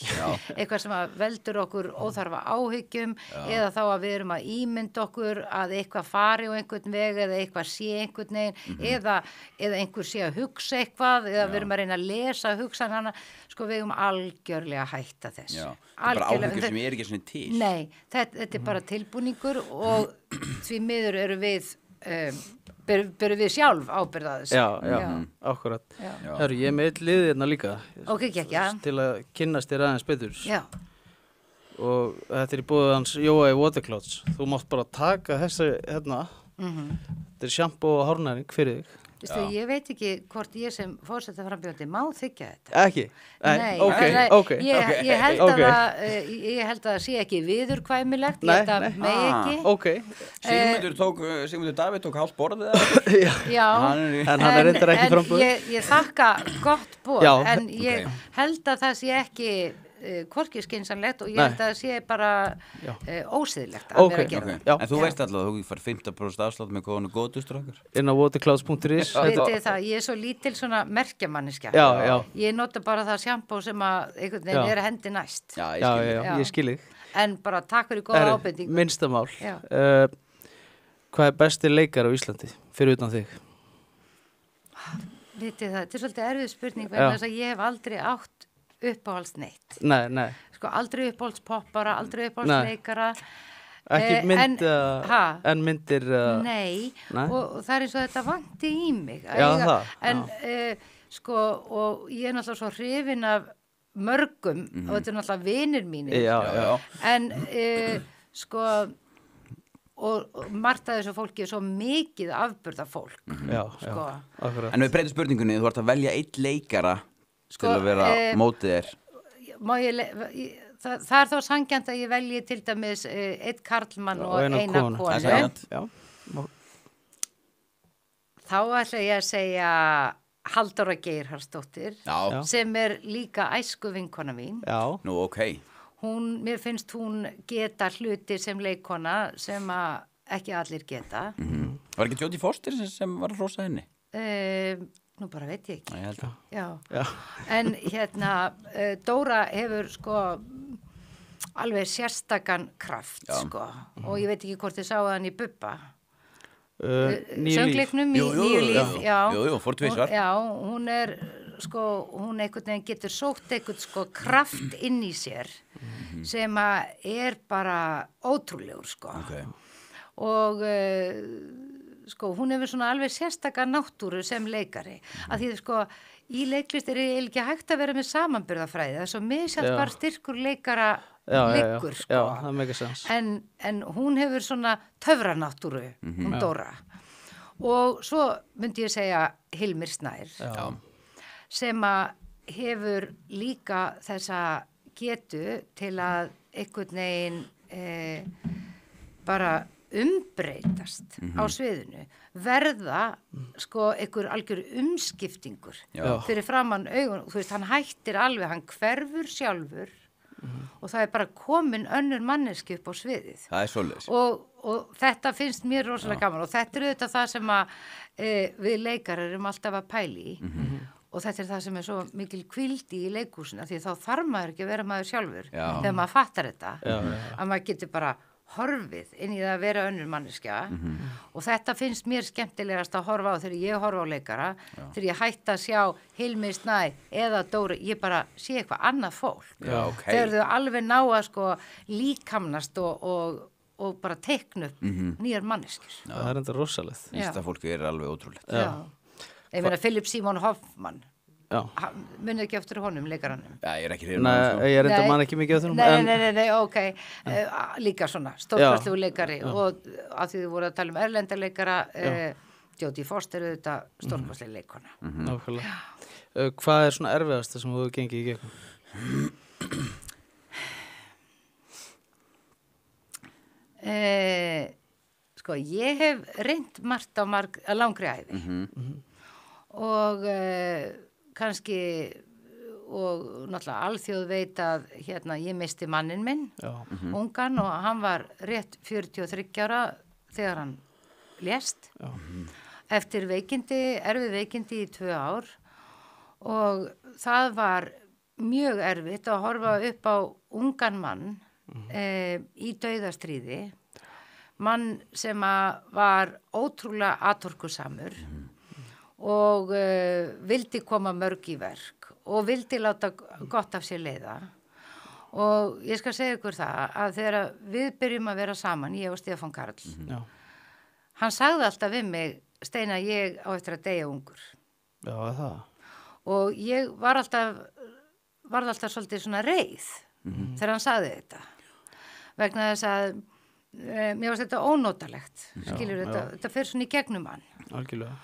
eitthvað sem að veldur okkur óþarfa áhyggjum eða þá að við erum að ímynda okkur að eitthvað fari á einhvern veg eða eitthvað sé einhvern veginn eða einhver sé að hugsa eitthvað eða við erum að reyna að lesa hugsan hana sko við erum algjörlega hætta þess þetta er bara áhyggjur sem er ekki svona til Nei, þetta er bara tilbúningur og því miður eru við berum við sjálf ábyrða þess akkurat Herru, ég með eitt liðið hérna líka til að kynnast þér aðeins betur og þetta í boði hans Jóa í Waterclouds þú mátt bara taka þessi hérna þetta shampoo og hárnæring fyrir þig Vistu, ég veit ekki hvort ég sem forsetaframbjóðandi má þiggja þetta ekki? Nei, okay. Ég held að það sé ekki viðurkvæmilegt ég held að megi ekki Sigmundur Davíð tók hálft borðið en hann er reyndar ekki frambjóð ég þakka gott borð en ég held að það sé ekki hvorki skynsamlegt og ég held að það sé bara ósiðlegt að vera að gera það. En þú veist alltaf að þú fær 15% afslátt með kóðanu góðustrákar inn á waterclouds.is Vitið það, ég er svo lítil svona merkjamanniska ég nota bara það sjampó sem að einhvern veginn er að hendi næst ég skil þig en bara takk fyrir góða ábendingu Minnstamál hvað er besti leikari á Íslandi fyrir utan þig? Vitið það, þetta er svolítið erfið spurning vegna þess að ég hef aldrei átt uppáhalds neitt Nei Sko aldrei uppáhalds poppara, aldrei uppáhalds leikara Ekki mynd en myndir Nei. Og það er eins og þetta vanti í mig sko og ég er náttúrulega svo hrifin af mörgum og þetta er náttúrulega vinir mínir en sko og margt af þessu fólki er svo mikið afburða fólk sko. En við breytum spurningunni, þú ert að velja einn leikara til að vera mótið þér það er þá sanngjarnt að ég velji til dæmis einn karlmann og eina konu þá ætla ég að segja Halldóra Geirharðsdóttir sem er líka æsku vinkona mín Nú, mér finnst hún geta hluti sem leikona sem að ekki allir geta Var ekki Jodie Foster sem var að hrósa henni? Nú bara veit ég ekki. Ég held það. Já. En hérna, Dóra hefur sko alveg sérstakann kraft sko og ég veit ekki hvort þið sáu hann í Bubba. Söngleiknum í Nýju líf. Jú, fór tvisvar. Já, hún er sko, hún einhvern veginn getur sótt einhvern sko kraft inn í sér sem að er bara ótrúlegur sko. Og sko, hún hefur svona alveg sérstaka náttúru sem leikari að því sko, í leiklist er ekki hægt að vera með samanburðafræði það er svo misjalt bara styrkur leikara liggur sko það make sense. En hún hefur svona töfranáttúru hún Dóra og svo myndi ég segja Hilmir Snær sem að hefur líka þessa getu til að einhvern veginn bara umbreytast á sviðinu verða sko einhver algjör umskiptingur fyrir framann augun, þú veist, hann hættir alveg, hann hverfur sjálfur og það er bara komin önnur manneski upp á sviðið. Það er svoleiðis. Og þetta finnst mér rosalega gaman og þetta er auðvitað það sem að við leikarar erum alltaf að pæli í og þetta er það sem er svo mikil hvíldi í leikhúsinu, því þá þarf maður ekki að vera maður sjálfur Já. þegar maður fattar þetta, Já. að maður getur bara horfið inn í það að vera önnur manneskja og þetta finnst mér skemmtilegast að horfa á þegar ég horfa á leikara, þegar ég hætti að sjá Hilmi Snæ eða Dóri, ég bara sé eitthvað annað fólk. Já, ok. Þegar þau alveg ná að sko líkamnast og bara teikna upp nýjar manneskjur. Það er enda rosalegt. Listafólki er alveg ótrúlegt. Já. Ég meina Philip Seymour Hoffman, Já. munið ekki eftir honum, leikaranum. Já, ég er ekki hrifinn Nei, af honum, ég er enda Nei. man ekki mikið af þennum. Nei, ok. Líka svona, stórkvæslegu leikari og að því þið voru að tala um erlenda leikara, Jodie Foster auðvitað stórkvæslega leikona. Nákvæmlega. Hvað er svona erfiðasta sem þú hefur gengið í gegnum? Sko, ég hef reynt margt á langri æfi og kannski og náttúrulega alþjóð veit að hérna ég misti mannin minn, ungan, og hann var rétt 43 ára þegar hann lést eftir veikindi, erfið veikindi í 2 ár og það var mjög erfitt að horfa upp á ungan mann í dauðastríði, mann sem var ótrúlega atorkusamur og vildi koma mörg í verk og vildi láta gott af sér leiða og ég skal segja ykkur það að þegar við byrjum að vera saman, ég og Stefán Karl, hann sagði alltaf við mig, Steina, ég á eftir að deyja ungur. Já, það. Og ég var alltaf svolítið svona reið þegar hann sagði þetta. Vegna þess að mér varst þetta ónótalegt, skilur þetta fer svona í gegnum hann. Algjörlega.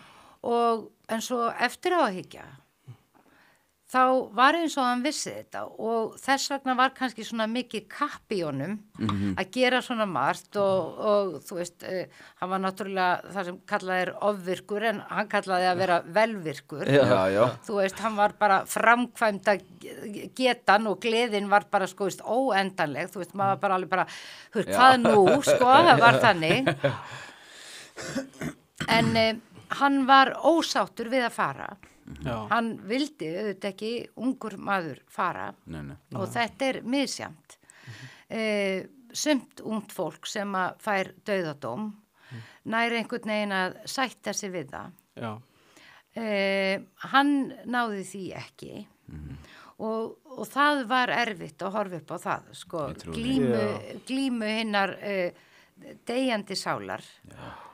En svo eftir á að hyggja, þá var eins og hann vissi þetta og þess vegna var kannski svona mikið kapp í honum að gera svona margt og þú veist, hann var náttúrulega það sem kallaði ofvirkur en hann kallaði að vera velvirkur. Já. Þú veist, hann var bara framkvæmda getan og gleðin var bara sko, veist, óendanleg, þú veist, maður var bara alveg bara, þú veist, hvað nú, sko, það var þannig. En hann var ósáttur við að fara. Hann vildi auðvitað ekki ungur maður fara og þetta er misjæmt. Sumt ungt fólk sem að fær dauðadóm nær einhvern veginn að sætta sig við það. Hann náði því ekki og það var erfitt að horfa upp á það, sko, glímu hinnar deyjandi sálar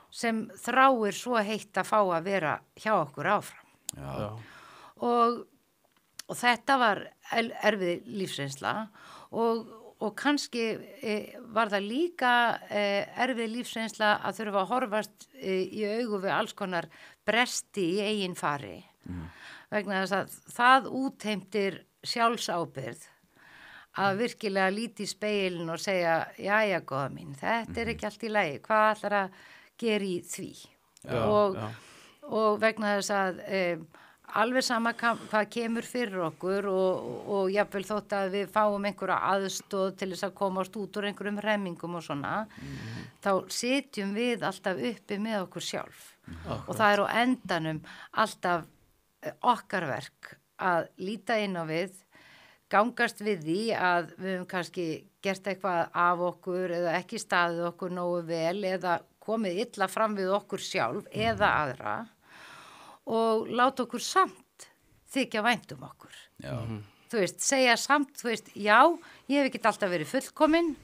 sem þráir svo heitt að fá að vera hjá okkur áfram. Og þetta var erfið lífsreynsla og kannski var það líka erfið lífsreynsla að þurfa að horfast í augu við alls konar bresti í eigin fari vegna þess að það útheimtir sjálfsábyrgð að virkilega líti í speilin og segja, jæja góða mín, þetta er ekki allt í lagi, hvað ætlar að gera í því og vegna þess að alveg sama hvað kemur fyrir okkur og jafnvel þótt að við fáum einhverja aðstoð til þess að komast út úr einhverjum hremmingum og svona, þá sitjum við alltaf uppi með okkur sjálf og það er á endanum alltaf okkar verk að líta inn á við, gangast við því að við höfum kannski gert eitthvað af okkur eða ekki staðið okkur nógu vel eða komið illa fram við okkur sjálf eða aðra og láta okkur samt þykja vænt um okkur. Þú veist, segja samt, þú veist, já, ég hef ekki alltaf verið fullkomin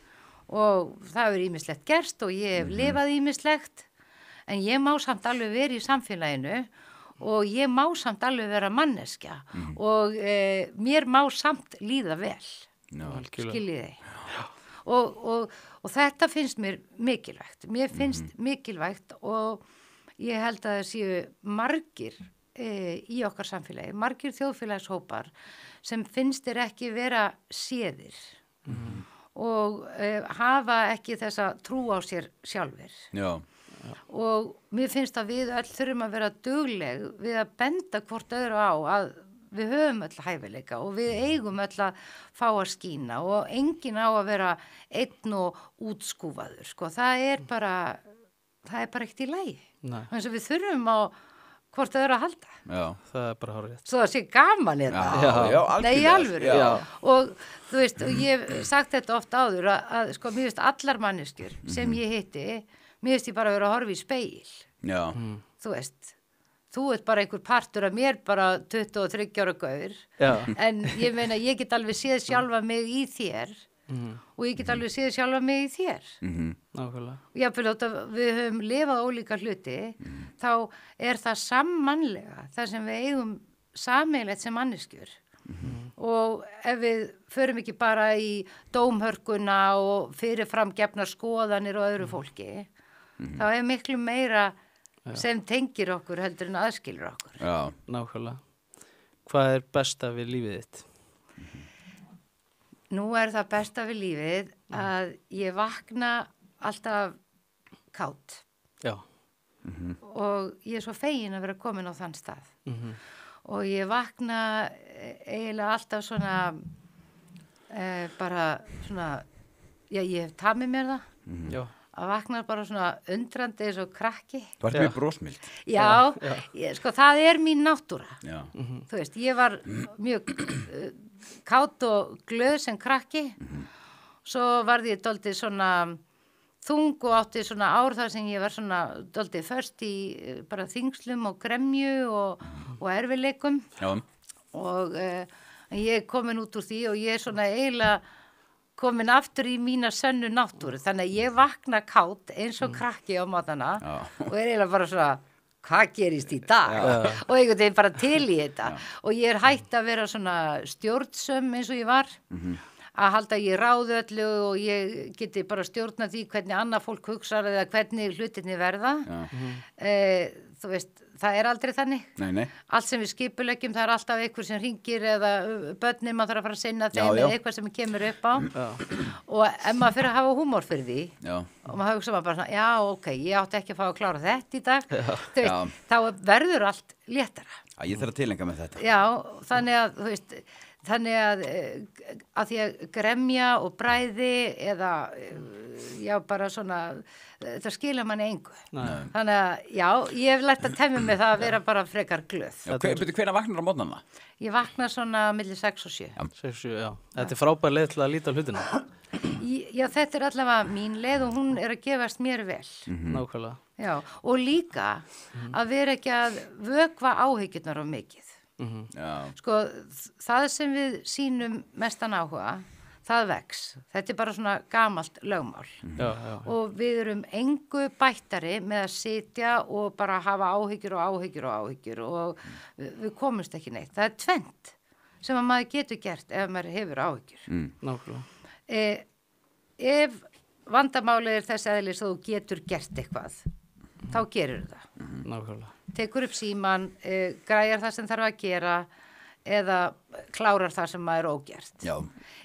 og það hefur ýmislegt gerst og ég hef lifað ýmislegt en ég má samt alveg verið í samfélaginu og ég má samt alveg vera manneskja og mér má samt líða vel, skiljiði. Og þetta finnst mér mikilvægt. Mér finnst mikilvægt og ég held að það séu margir í okkar samfélagi, margir þjóðfélagshópar sem finnst þér ekki vera séðir og hafa ekki þessa trú á sér sjálfir. Og mér finnst að við öll þurfum að vera dugleg við að benda hvort öðru á að við höfum öll hæfileika og við eigum öll að fá að skína og enginn á að vera einn og útskúfaður, sko, það er bara ekkert í lagi. Þannig að við þurfum á hvort það eru að halda. Já. Það er bara hárrétt. Svo það sé gaman Já, algjörlega. Nei, í alvöru. Já. Og þú veist, og ég hef sagt þetta oft áður að sko, mér veist allar manneskjur sem ég hitti, mér veist ég bara vera að horfa í speil. Já. Þú veist, þú ert bara einhver partur af mér, bara 23 ára gaur, Já. en ég meina, ég get alveg séð sjálfa mig í þér og ég get alveg séð sjálfa mig í þér. Nákvæmlega. Jafnvel þótt að við höfum lifað ólíka hluti, þá er það sammannlega, það sem við eigum sameiginlegt sem manneskjur. Og ef við förum ekki bara í dómhörkuna og fyrirfram gefnar skoðanir og öðru fólki, þá er miklu meira sem tengir okkur heldur en aðskilur okkur. Já. Nákvæmlega. Hvað er besta við lífið þitt? Nú er það besta við lífið að ég vakna alltaf kát Já. og ég er svo fegin að vera komin á þann stað. Og ég vakna eiginlega alltaf svona bara svona, já, ég hef tamið mér það. Já. Að vakna bara svona undrandi eins og krakki. Þú ert mjög brósmild. Já, sko það er mín náttúra. Já. Þú veist, ég var mjög kát og glöð sem krakki. Svo varð ég dálítið svona þung og átti svona ár þar sem ég var svona dálítið först í bara þingslum og gremju og erfileikum. Já. Og ég er komin út úr því og ég er svona eiginlega komin aftur í mína sönnu náttúru. Þannig að ég vakna kát eins og krakki á mótana og er eiginlega bara svona, hvað gerist í dag? Og einhvern veginn bara til í þetta. Og ég er hætt að vera svona stjórnsöm eins og ég var. Að halda ég ráðu öllu og ég geti bara stjórna því hvernig annað fólk hugsar eða hvernig hlutinni verða. Þú veist, það er aldrei þannig. Nei. Allt sem við skipuleggjum, það er alltaf einhver sem hringir eða börnin, maður þarf að fara að sinna þeim eða eitthvað sem kemur upp á. Og ef maður fyrir að hafa húmor fyrir því og maður hugsa maður bara svona, já, ok, ég átti ekki að fá að klára þetta í dag. Þú veist, þá verður allt léttara. Ég þarf að tilenga með þetta. Já, þannig að, þú veist, að því að gremja og bræði eða, já, bara svona, það skila manni engu. Þannig að, já, ég hef lært að temja mig það að vera bara frekar glöð. Hvenær vaknar á mótnana? Ég vakna svona milli 6 og 7. 6 og 7, já. Þetta er frábær leið til að líta á hlutina. Já, þetta er allavega mín leið og hún er að gefast mér vel. Nákvæmlega. Já, og líka að vera ekki að vökva áhyggjurnar of mikið. Sko, það sem við sýnum mestan áhuga, það vex. Þetta er bara svona gamalt lögmál. Og við erum engu bættari með að sitja og bara hafa áhyggjur og við komumst ekki neitt. Það er tvennt sem að maður getur gert ef maður hefur áhyggjur. Nákvæmlega. Ef vandamálið er þess eðlis að þú getur gert eitthvað, þá gerir það. Nákvæmlega. Tekur upp síman, græjar það sem þarf að gera eða klárar það sem maður er ógert. Já.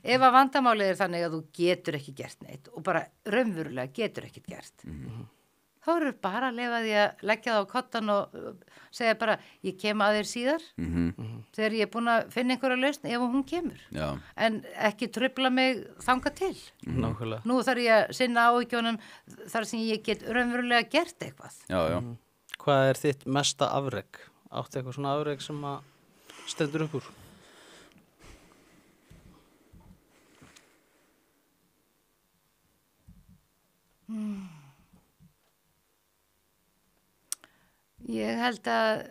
Ef að vandamálið er þannig að þú getur ekki gert neitt og bara raunverulega getur ekki gert, þá eru bara að leyfa því að leggja það á kottan og segja bara, ég kem að þér síðar þegar ég er búin að finna einhverja lausn ef hún kemur. Já. En ekki trufla mig þangað til. Nákvæmlega. Nú þarf ég að sinna áhyggjunum þar sem ég get raunverulega gert eitthvað. Já. Hvað er þitt mesta afrek? Áttu eitthvað svona afrek sem að stendur upp úr? Ég held að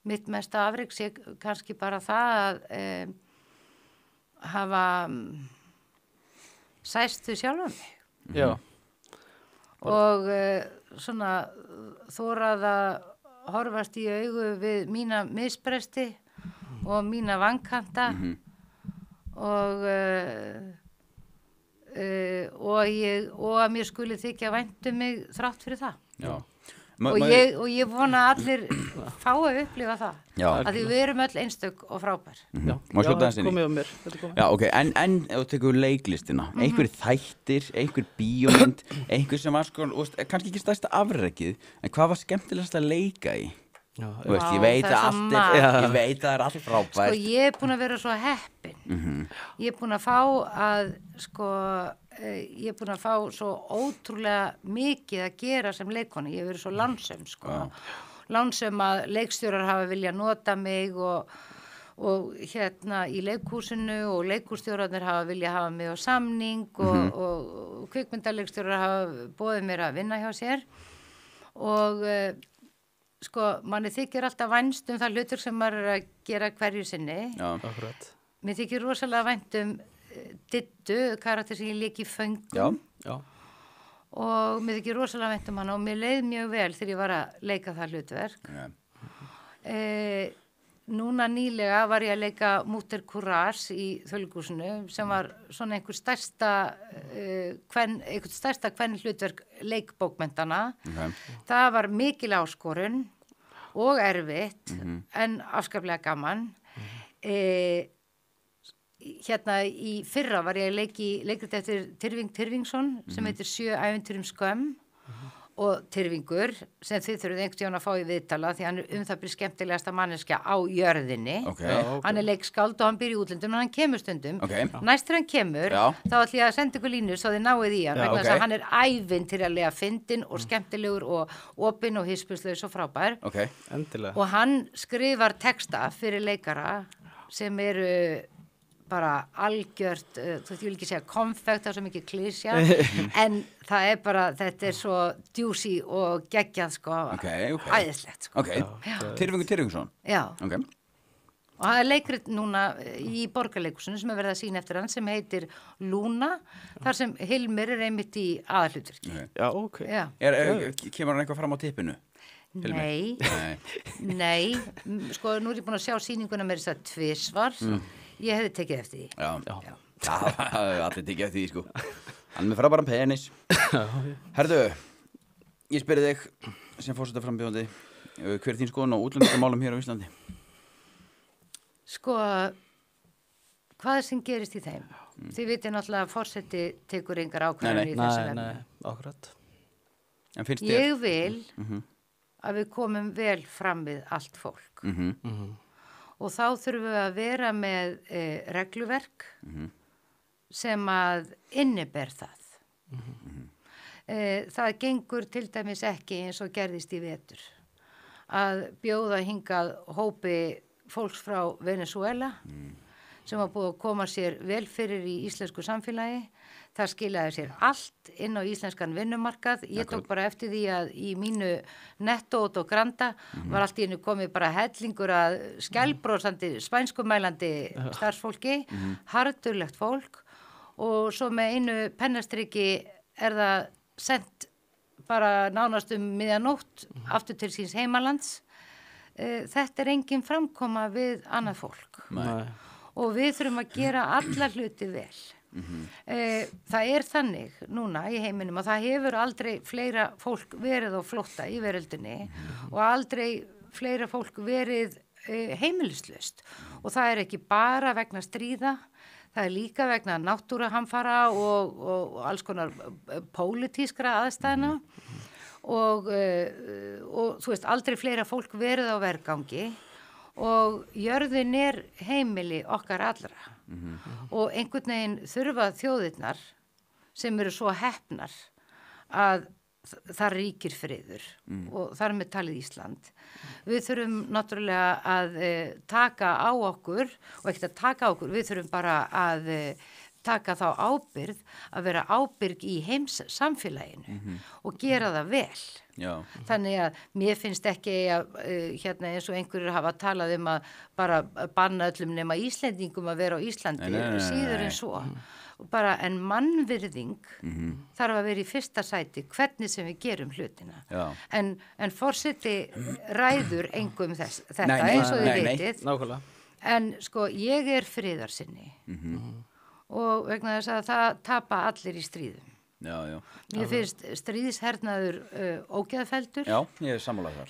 mitt mesta afrek sé kannski bara það að hafa sæst við sjálfa mig. Já. Og svona þórað að horfast í augu við mína misbresti og mína vankanta og að mér skuli þykja vænt mig þrátt fyrir það. Já. Og ég vona að allir fá að upplifa það. Já. Að því við erum öll einstök og frábær. Já, komið á mér. Já, ok, en ef þú tekur leiklistina, einhver þættir, einhver bíómynd, einhver sem var sko, kannski ekki stærsta afrekið, en hvað var skemmtilegast að leika í? Já, veist, ég veit að það er allt frábært. Sko, ég er búin að vera svo heppin. Ég er búin að fá að, sko, ég er búin að fá svo ótrúlega mikið að gera sem leikona. Ég hef verið svo lánsöm, sko. lánsum að leikstjórar hafa vilja nota mig og hérna í leikhúsinu og leikhússtjórarnir hafa vilja hafa mig á samning og kvikmyndaleikstjórar hafa boðið mér að vinna hjá sér og sko, manni þykir alltaf vænst það hlutur sem maður að gera hverju sinni. Já, akkurat. Mér þykir rosalega vænt Diddu, karakter sem ég leik í Föngum. Já. Já. Og mér þykir rosalega vænt hana og mér leið mjög vel þegar ég var að leika það hlutverk. Núna nýlega var ég að leika Múter Courage í Þjóðleikhúsinu sem var svona einhver stærsta kvenn hlutverk leikbókmenntanna. Það var mikil áskorun og erfitt en afskaplega gaman. Hérna í fyrra var ég að leikrit eftir Tyrfing Tyrfingsson sem heitir 7 ævintýrum skömm og Tyrfingur sem þið þurfið einhvern tíðan að fá í viðtala því hann er það byrja skemmtilegasta manneskja á jörðinni. Hann er leikskáld og hann býr í útlöndum en hann kemur stundum. Næst þegar hann kemur þá ætla ég að senda ykkur línur svo þið náið í hann vegna þess að hann er ævintýralega fyndinn og skemmtilegur og opinn og hispurslaus og frábær. Endilega. Og hann skrifar texta fyrir leikara sem eru bara algjört, þú vil ekki segja konfekt, það er svo mikið klísja en það er bara, þetta er svo djúsi og geggjað sko, æðislegt sko. Tyrfingur Tyrfingsson? Já. Og það er leikrit núna í Borgarleikhúsinu sem er verið að sýna eftir hann sem heitir Lúna, þar sem Hilmir er einmitt í aðalhlutverki. Kemur hann eitthvað fram á tippinu? Nei, sko nú er ég búin að sjá sýninguna með þess að tvisvar. Ég hefði tekið eftir því. Já, allir tekið eftir því, sko. Hann með frábæran penis. Herðu, ég spyrir þig, sem forsetaframbjóðandi, hver er þín skoðun á útlendingamálum hér á Íslandi? Sko, hvað sem gerist í þeim? Þið vitið náttúrulega að forseti tekur engar ákvarðanir í þessu efni. Nei, akkurat. Ég vil að við komum vel fram við allt fólk. Og þá þurfum við að vera með regluverk sem að inniber það. Það gengur til dæmis ekki eins og gerðist í vetur. Að bjóða hingað hópi fólks frá Venezuela sem var búið að koma sér vel fyrir í íslensku samfélagi. Það skilaði sér allt inn á íslenskan vinnumarkað. Ég tók bara eftir því að í mínu nettót og granda var allt í einu komið bara hellingur að skælbrósandi, spænskumælandi starfsfólki, harðdurlegt fólk og svo með einu pennastriki er það sent bara nánast miðjanótt aftur til síns heimalands. Þetta er engin framkoma við annað fólk. Og við þurfum að gera alla hluti vel. Það er þannig núna í heiminum að það hefur aldrei fleira fólk verið á flótta í veröldinni og aldrei fleira fólk verið heimilislaust og það er ekki bara vegna stríða, það er líka vegna náttúruhamfara og alls konar pólitískra aðstæðna og þú veist aldrei fleira fólk verið á vergangi og jörðin er heimili okkar allra og einhvern veginn þurfa þjóðirnar sem eru svo heppnar að það ríkir friður og þar með talið Ísland. Við þurfum náttúrulega að taka á okkur og ekkert að taka á okkur, við þurfum bara að taka þá ábyrgð að vera ábyrg í heims samfélaginu og gera það vel. Þannig að mér finnst ekki að hérna eins og einhverjur hafa talað að bara banna öllum nema Íslendingum að vera á Íslandi, síður en svo. Bara en mannvirðing þarf að vera í fyrsta sæti hvernig sem við gerum hlutina. En forseti ræður engum þetta eins og þið vitið. Nákvæmlega. En sko ég er friðarsinni. Og vegna þess að það tapa allir í stríðum. Mér finnst stríðshernaður ógeðfelldur. Já, ég er sammálað þar.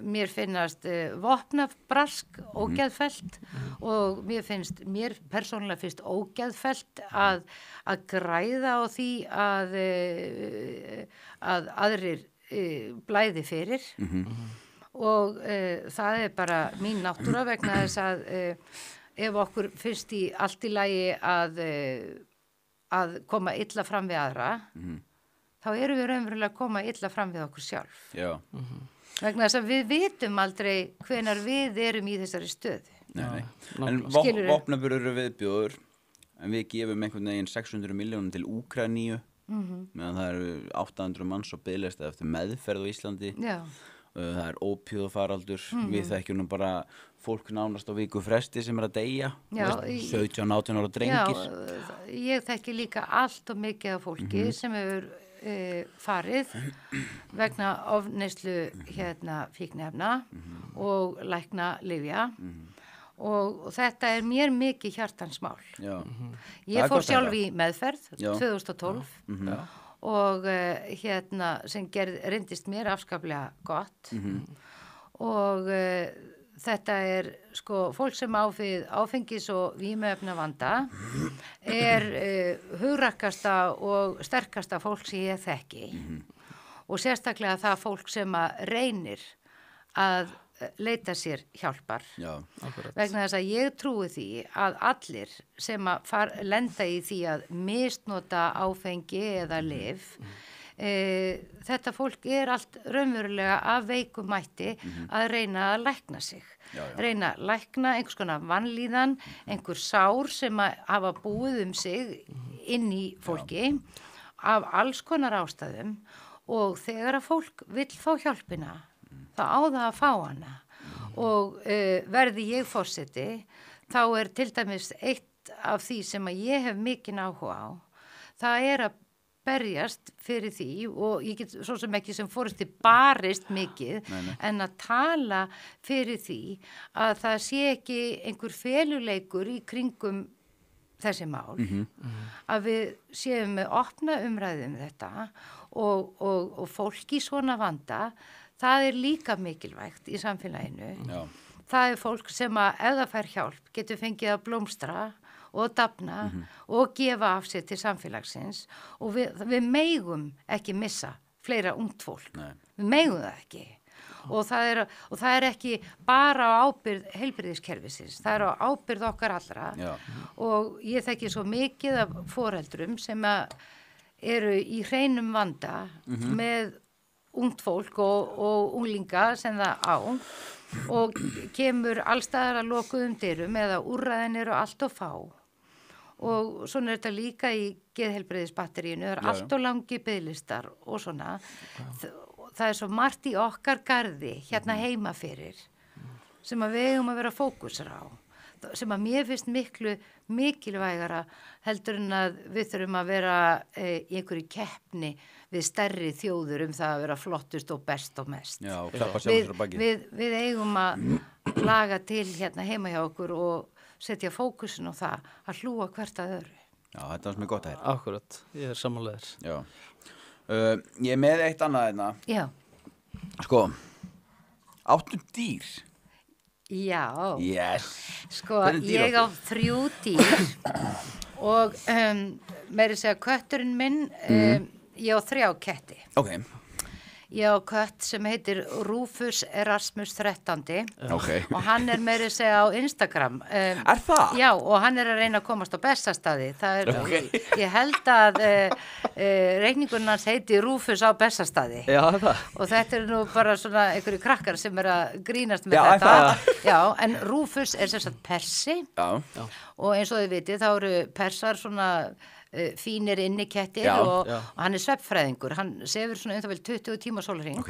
Mér finnast vopnabrask ógeðfellt og mér persónulega finnst ógeðfellt að græða á því að aðrir blæði fyrir og það er bara mín náttúra vegna þess að ef okkur finnst í allt í lagi að koma illa fram við aðra, þá erum við raunverulega að koma illa fram við okkur sjálf. Vegna þess að við vitum aldrei hvenar við erum í þessari stöðu. Nei. En Skilurðu? vopnaburður eru viðbjóður, en við gefum einhvern veginn 600 milljónum til Úkraínu, meðan það eru 800 manns og biðlista eftir meðferð á Íslandi. Já. Það er ópíófaraldur, við þekkjum nú bara fólk nánast á viku fresti sem að deyja, Já, 17-18 ára drengir. Já, ég þekki líka allt og mikið af fólki sem hefur farið vegna ofneyslu fíkniefna og lækna lyfja og þetta er mér mikið hjartansmál. Já. Ég fór sjálf í meðferð 2012 og sem reyndist mér afskaplega gott og þetta er sko fólk sem áfið áfengis og vímuefna vanda hugrakkasta og sterkasta fólk sem ég þekki og sérstaklega það fólk sem að reynir að leita sér hjálpar. Já, vegna þess að ég trúi því að allir sem að lenda í því að misnota áfengi eða lyf þetta fólk allt raunverulega af veikum mætti að reyna að lækna sig. Reyna að lækna einhvers konar vanlíðan, einhver sár sem að hafa búið sig inn í fólki af alls konar ástæðum og þegar að fólk vill fá hjálpina þá á það að fá hana og verði ég forseti þá til dæmis eitt af því sem að ég hef mikinn áhuga á það að berjast fyrir því og ég get svo sem ekki sem fórsti barist mikið en að tala fyrir því að það sé ekki einhver feluleikur í kringum þessi mál að við séum með opna umræðu þetta og fólk í svona vanda það líka mikilvægt í samfélaginu. Já. Það fólk sem að ef það fær hjálp getur fengið að blómstra og dafna og gefa af sér til samfélagsins og við megum ekki missa fleira ungt fólk. Nei. Við megum það ekki. Og það ekki bara á ábyrgð heilbrigðiskerfisins, það á ábyrgð okkar allra. Já. Og ég þekki svo mikið af foreldrum sem eru í hreinum vanda með ungt fólk og unglinga sem það á og kemur allstaðar að lokuðum dyrum eða úrræðin eru allt of fá og svona þetta líka í geðheilbrigðisbatteríinu, það allt of langi biðlistar og svona það svo margt í okkar garði hérna heima fyrir sem að við eigum að vera fókusar á sem að mér finnst miklu mikilvægara heldur en að við þurfum að vera í einhverju keppni við stærri þjóður það að vera flottust og best og mest. Já, og klappa sjálfur á baki. Við eigum að laga til hérna heima hjá okkur og setja fókusin á það að hlúa hvert að öðru. Já, þetta var sem gott að heyra. Akkurat, ég sammálaður. Já. Ég með eitt annað hérna. Já. Sko, áttu dýr? Já. Yes. Sko, ég á 3 dýr og meira segja kötturinn minn, ég á 3 ketti. Ok. Ég á kött sem heitir Rufus Erasmus 13. Okay. Og hann meira segja á Instagram. Það? Já, og hann að reyna að komast á Bessastaði. Ég held að reikningurinn hans heiti Rufus á Bessastaði. Já, það. Og þetta nú bara svona einhverju krakkar sem að grínast með þetta. Já, en Rufus sem sagt persi. Já. Og eins og þið vitið, þá eru persar svona fínir inniketti og hann svefnfræðingur, hann sefur svona vel 20 tíma sólarhring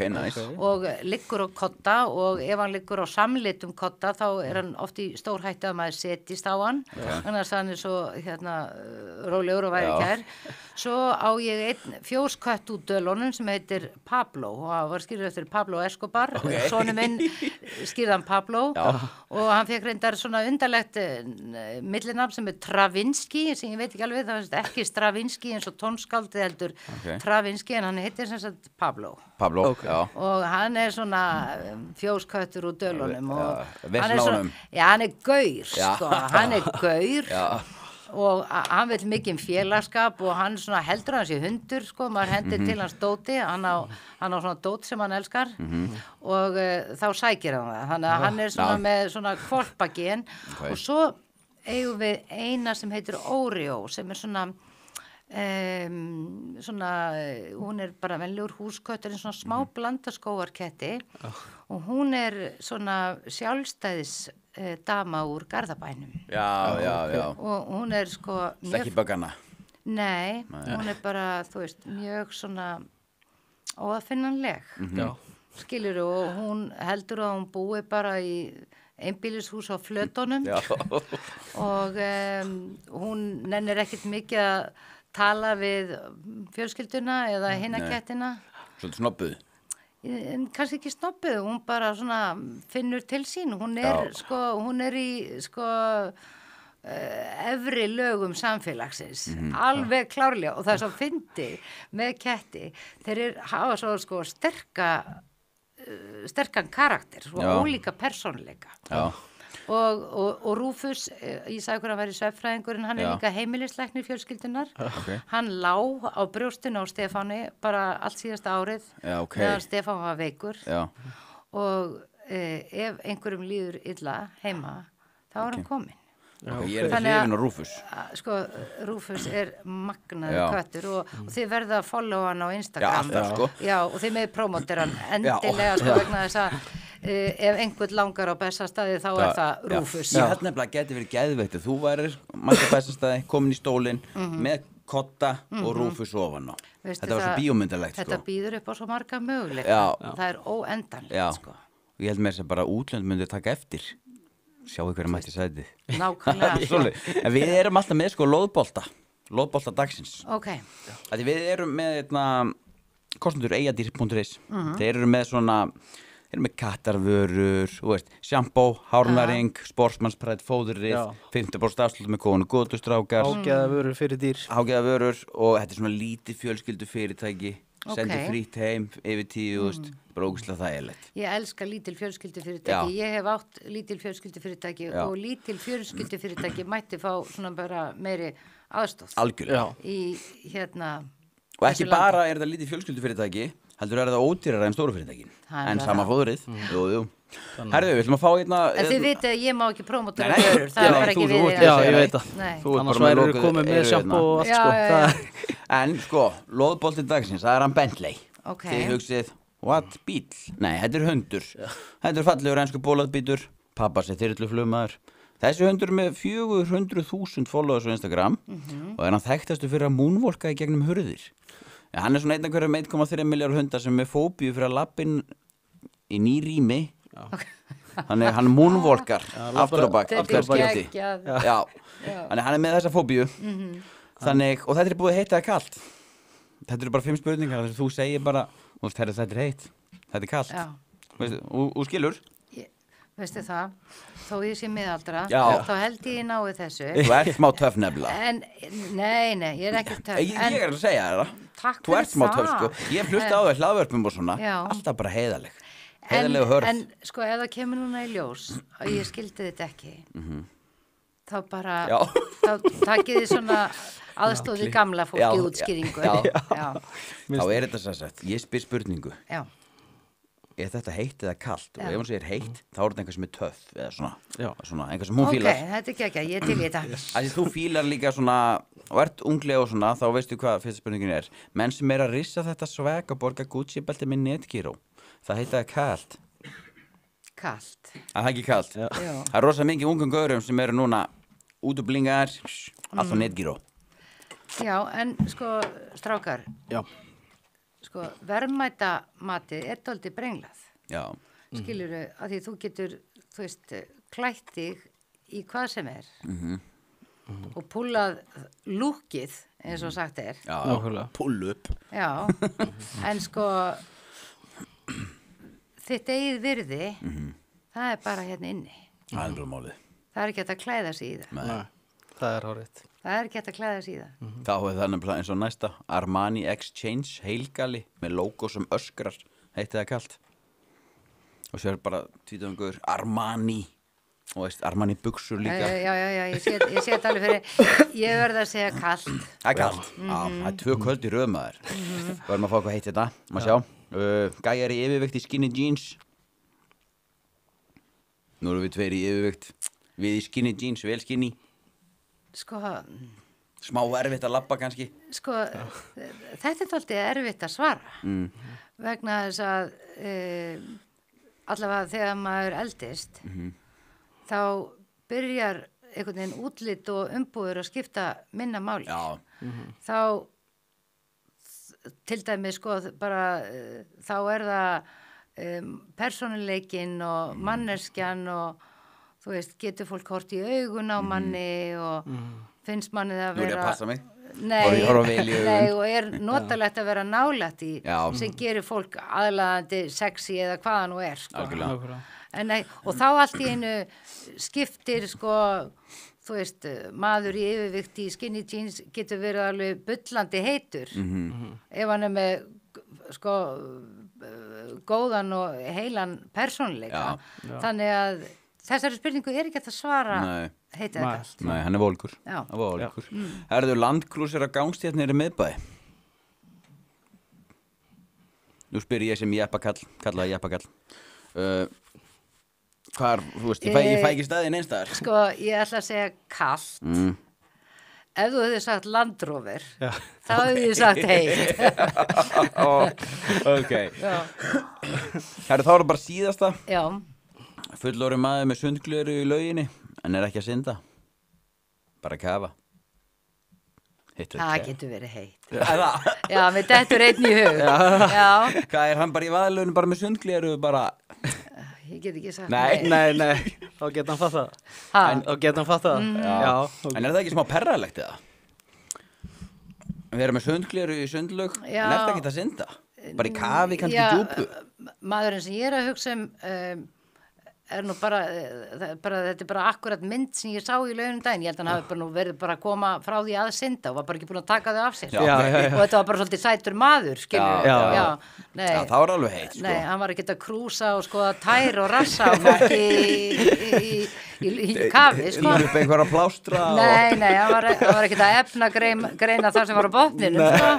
og liggur á kotta og ef hann liggur á samlitum kotta þá hann oft í stórhættu að maður setjist á hann þannig að hann svo rólegur og væri kær. Svo á ég einn fjóskött úr Dölunum sem heitir Pablo og hann var skýrður eftir Pablo Escobar sonu minn skýrðan Pablo og hann fekk reyndar svona undarlegt millinafn sem Travinski sem ég veit ekki alveg, það var ekki Stravinski eins og tónskáldið heldur Travinski en hann heitir sem sagt Pablo. Pablo, já. Og hann svona fjósköttur úr Dölunum og hann hann gaur, sko, hann gaur og hann vil mikið félagskap og hann svona heldur hans í hundur, sko, maður hendir til hans dóti, hann á svona dót sem hann elskar og þá sækir hann það, þannig að hann svona með svona hvolpagen og svo eigum við eina sem heitir Oreo sem svona svona, hún er bara venlegur húsköttur, svona smá blandaskóarketti og hún er svona sjálfstæðis dama úr Garðabænum. Já. Og hún er sko... Ekki böggana. Nei, hún er bara, þú veist, mjög svona óaðfinnanleg. Já. Skilurðu, og hún heldur að hún búi bara í einbýlishús á Flötunum og hún nennir ekkert mikið að tala við fjölskylduna eða hina kettina. Svolítið snobbuð. En kannski ekki snobbuð, hún bara svona finnur til sín. Hún er í efri lögum samfélagsins, alveg klárlega, og það er svo fyndið með ketti. Þeir hafa svo sterkan karakter, svo ólíka persónuleika. Já. Og Rúfus, ég sagði hvernig hann væri svefnfræðingurinn, hann er líka heimilislæknir fjölskyldunar. Hann lá á brjóstinu á Stefáni bara allt síðasta árið meðan Stefán var veikur. Og ef einhverjum líður illa heima, þá er hann kominn. Ég er ekki hrifin á Rúfus. Sko, Rúfus er magnaður köttur og þið verða að follow hann á Instagram. Já, alltaf, sko. Já, og þið með promótir hann endilega, sko, vegna þess að ef einhvern langar á Bessastaði þá er það Rúfus. Ég held nefnilega að geti verið geðveikt. Þú værir mætti á Bessastaði, komin í stólinn með kotta og Rúfus ofan á. Þetta var svo bíómyndalegt, sko. Þetta býður upp á svo marga möguleika. Það er óendanlegt, sko. Og ég held með þess að bara útlönd myndi taka eftir. Sjá ykkur að mætti sætið. Nákvæmlega. En við erum alltaf með sko loðbolta dagsins. Ok. Því við erum með kostendur eigadýr.is. Þeir eru með svona, þeir eru með kattarvörur, sjampó, hárnaring, sportsmannsprætt, fóðurrið, 50% afslut með konu, góðustrákar. Hágæðavörur fyrir dýr. Hágæðavörur og þetta er svona lítið fjölskyldu fyrirtæki. Sendir frýtt heim yfir 10.000, bara ógeðslega þægilegt. Ég elska lítil fjölskyldufyrirtæki. Ég hef átt lítil fjölskyldufyrirtæki og lítil fjölskyldufyrirtæki mætti fá svona bara meiri aðstoð. Algjörlega. Og ekki bara er þetta lítil fjölskyldufyrirtæki, heldur er það ódýrara en stóru fyrirtækin. En sama fóðrið. Jú. Herðu, við ætlum að fá En þið vitið að ég má ekki prómóta vörur, það er bara ekki við. Já, ég veit það. Annars væri komið með sjampó og allt, sko. En sko, loðbolti dagsins, það er hann Bentley. Þið hugsið, what, bíl? Nei, þetta er hundur. Þetta er fallegur ensku bólaðbítur, pappa sér þyrluflugmaður. Þessi hundur með 400.000 followers á Instagram og er hann þekktastu fyrir að moonwalka í gegnum hurðir. Hann er svona einn af hverjum 1,3 milljarður hundar sem er fóbíu fyrir að lappin í ný rými. Þannig hann moonwalkar aftur á bak. Þannig hann er með þessa fóbíu. Þannig, og þetta er búið heitt eða kalt. Þetta eru bara 5 spurningar. Þú segir bara, þetta er heitt, þetta er kalt. Og skilur? Veistu það, þó ég sé miðaldra, þá held ég nái þessu. Þú ert smá töff nefnilega. Nei, ég er ekki töff. Ég er að segja þér það. Takk þú ert smá töff, sko. Ég hlusta á þér hlaðvörpum og svona, alltaf bara heiðaleg. Heiðaleg og hörð. En sko, ef það kemur núna í ljós og ég skildi þetta ekki, þá bara, þá takið þið svona aðstóðið gamla fólki útskýringu. Þá er þetta svo sagt, ég spyr spurningu. Er þetta heitt eða kalt? Og ef hún segir heitt, þá er þetta einhver sem er töff eða svona, einhver sem hún fílar. Ok, þetta er ekki, ég til í þetta. Því þú fílar líka svona, og ert unglega og svona, þá veistu hvað fyrsta spurningin er. Menn sem er að rissa þetta sveg og borga Gucci-belti með netgíró, það heita kalt. Kalt. Það er ekki kalt. Það er rosa mikið ungum gaurum sem eru núna út og blingar, allt á netgíró. Já, en sko, strákar. Já. Sko, verðmætamatið er dálítið brenglað. Já. Skilurðu, að því þú getur, þú veist, klætt þig í hvað sem er og púlað lúkið, eins og sagt er. Já, pull up. Já, en sko, þitt eigið virði, það er bara hérna inni. Það er bara málið. Það er ekki hægt að klæða sig í það. Nei, það er hárrétt. Það er ekki hægt að klæða sig í það. Þá er það nefnilega eins og næsta Armani Exchange heilgali með logo sem öskrar, heitt eða kalt. Og sér bara tvítuðungur Armani og veist, Armani buxur líka. Já, ég sé þetta alveg fyrir, ég verð að segja kalt. Það er kalt. Já, það er 2 kvöld í röðmaður. Verðum að fá hvað heitt þetta, maður sjá. Gæjar í yfirvikt í skinny jeans. Nú erum við 2 í yfirvikt. Við í skinny jeans, vel skinny. Sko, Smá erfitt að labba kannski. Sko, þetta alltaf erfitt að svara vegna þess að allavega þegar maður eldist þá byrjar einhvern veginn útlit og umbúður að skipta minna máli. Já. Þá til dæmis sko bara þá það persónuleikinn og manneskjan og þú veist, getur fólk hort í augun á manni og finnst manni það að vera... Nú er ég að passa mig. Nei, og notalegt að vera nálægt í Já. sem gerir fólk aðlaðandi sexy eða hvaða nú sko. Algjörlega. Nei, og þá allt í einu skiptir sko, þú veist, maður í yfirvikti í skinny jeans getur verið alveg bullandi heitur ef hann með sko góðan og heilan persónuleika. Þannig að þessari spurningu ekki að svara heita þetta. Nei, hann volgur. Já. Volgur. Herðu, landkrúsir að gangstétnir í miðbæ? Nú spyr ég sem kallaði jeppakall. Hvar, þú veist, ég fæ ekki staðinn einstæðar. Sko, ég ætla að segja kalt. Ef þú hefði sagt landróver, þá hefði ég sagt heitt. Ok. Herðu, þá bara síðasta. Já. Fullorðinn maður með sundgleru í lauginni en ekki að synda. Bara kafa. Það getur verið heitt. Það? Já, með dettur einn í hug. Já. Hvað hann bara í vaðalögnu bara með sundgleru bara... Ég get ekki sagt Nei. Þá geta hann fattað. Þá geta hann fattað. Já. En það ekki smá perralegt eða? Við erum með sundgleru í sundlaug en það ekki að synda? Bara í kafi, kannski djúpu? Maðurinn sem ég að hugsa nú bara, þetta bara akkurat mynd sem ég sá í laugunum daginn. Ég held að hann hafi verið bara að koma frá því að synda og var bara ekki búin að taka þau af sér. Já. Og þetta var bara svolítið sætur maður, skilur. Já, það var alveg heitt, sko. Nei, hann var ekki að krúsa og skoða tær og rassa og ekki í kafi, sko. Líf upp einhverja plástra. Nei, hann var ekki að efna greina það sem var á botninum, sko.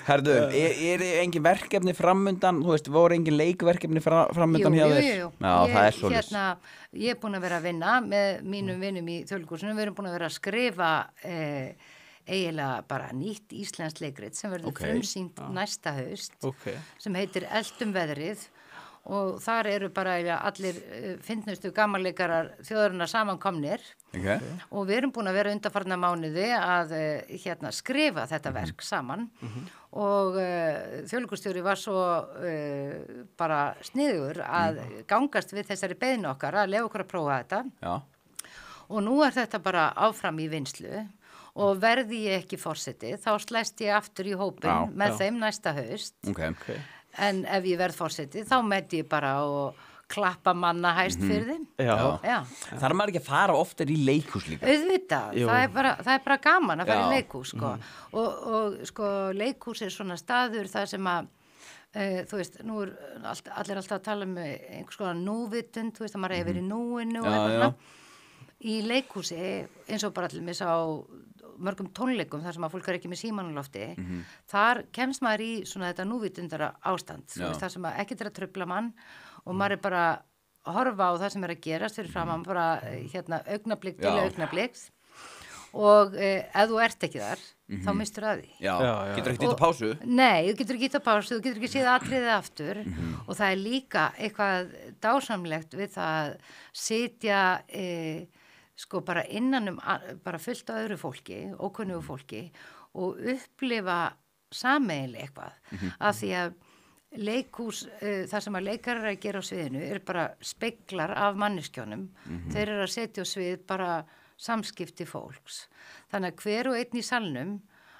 Herðu, er engin verkefni framundan, þú veist, voru engin leikverkefni framundan hjá þér? Jú. Já, það er svolítið. Ég er búin að vera að vinna með mínum vinnum í Þjóðleikhúsinu, við erum búin að vera að skrifa eiginlega bara nýtt íslenskt leikrit sem verður frumsýnt næsta haust, sem heitir Eldum veðrið og þar eru bara allir fyndnustu gamanleikarar þjóðarinnar samankomnir og við erum búin að vera undanfarna mánuði að skrifa þetta verk saman og Þjóðleikhússtjóri var svo bara sniðugur að gangast við þessari beiðni okkar að leyfa okkur að prófa þetta og nú er þetta bara áfram í vinnslu og verði ég ekki forseti þá slæst ég aftur í hópinn með þeim næsta haust en ef ég verð forseti þá mæti ég bara og klappa manna hæst fyrir þeim. Já. Þarf maður ekki að fara oftar í leikhús líka? Auðvitað, það er bara gaman að fara í leikhús, sko. Og sko, leikhús er svona staður þar sem að, þú veist, nú er allir alltaf að tala um einhvers konar núvitund, þú veist, að maður hefur verið í núinu og eitthvað. Í leikhúsi, eins og bara allir með sá mörgum tónleikum þar sem að fólk er ekki með símanulofti, þar kemst maður í svona þetta núvitundara ástand, þú veist, þar sem að ekkert er að trufla mann og maður er bara að horfa á það sem er að gerast fyrir framan bara augnablik til augnabliks og ef þú ert ekki þar, þá mistur að því. Já, getur ekki dýtt á pásu? Nei, þú getur ekki dýtt á pásu, þú getur ekki séð atriðið aftur og það er líka eitthvað dásamlegt við það að sitja sko bara innan bara fullt af öðru fólki, ókunnugu fólki og upplifa sameiginlega eitthvað af því að leikhús, það sem að leikarar að gera á sviðinu er bara speglar af manneskjónum, þeir eru að setja á svið bara samskipti fólks þannig að hver og einn í salnum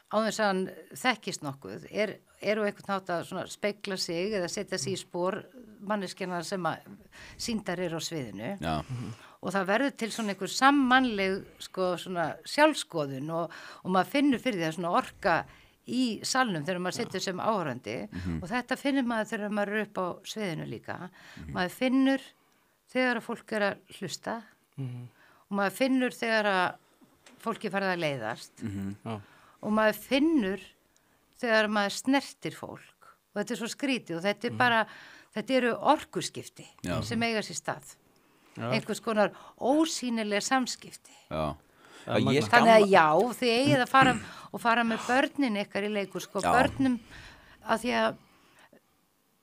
á þess að hann þekkist nokkuð eru eitthvað nátt að svona spegla sig eða setja sig í spór manneskjana sem að sýndar eru á sviðinu og það verður til svona einhver sammannleg sko svona sjálfskoðun og maður finnur fyrir því að svona orka í salnum þegar maður situr sem áhorfandi og þetta finnur maður þegar maður er upp á sviðinu líka maður finnur þegar að fólk er að hlusta og maður finnur þegar að fólki farið að leiðast og maður finnur þegar maður snertir fólk og þetta er svo skrítið og þetta er bara þetta eru orkuskipti sem eiga sér stað einhvers konar ósýnileg samskipti Þannig að já, þið eigið að fara með börnin ykkar í leikur, sko, börnum, að því að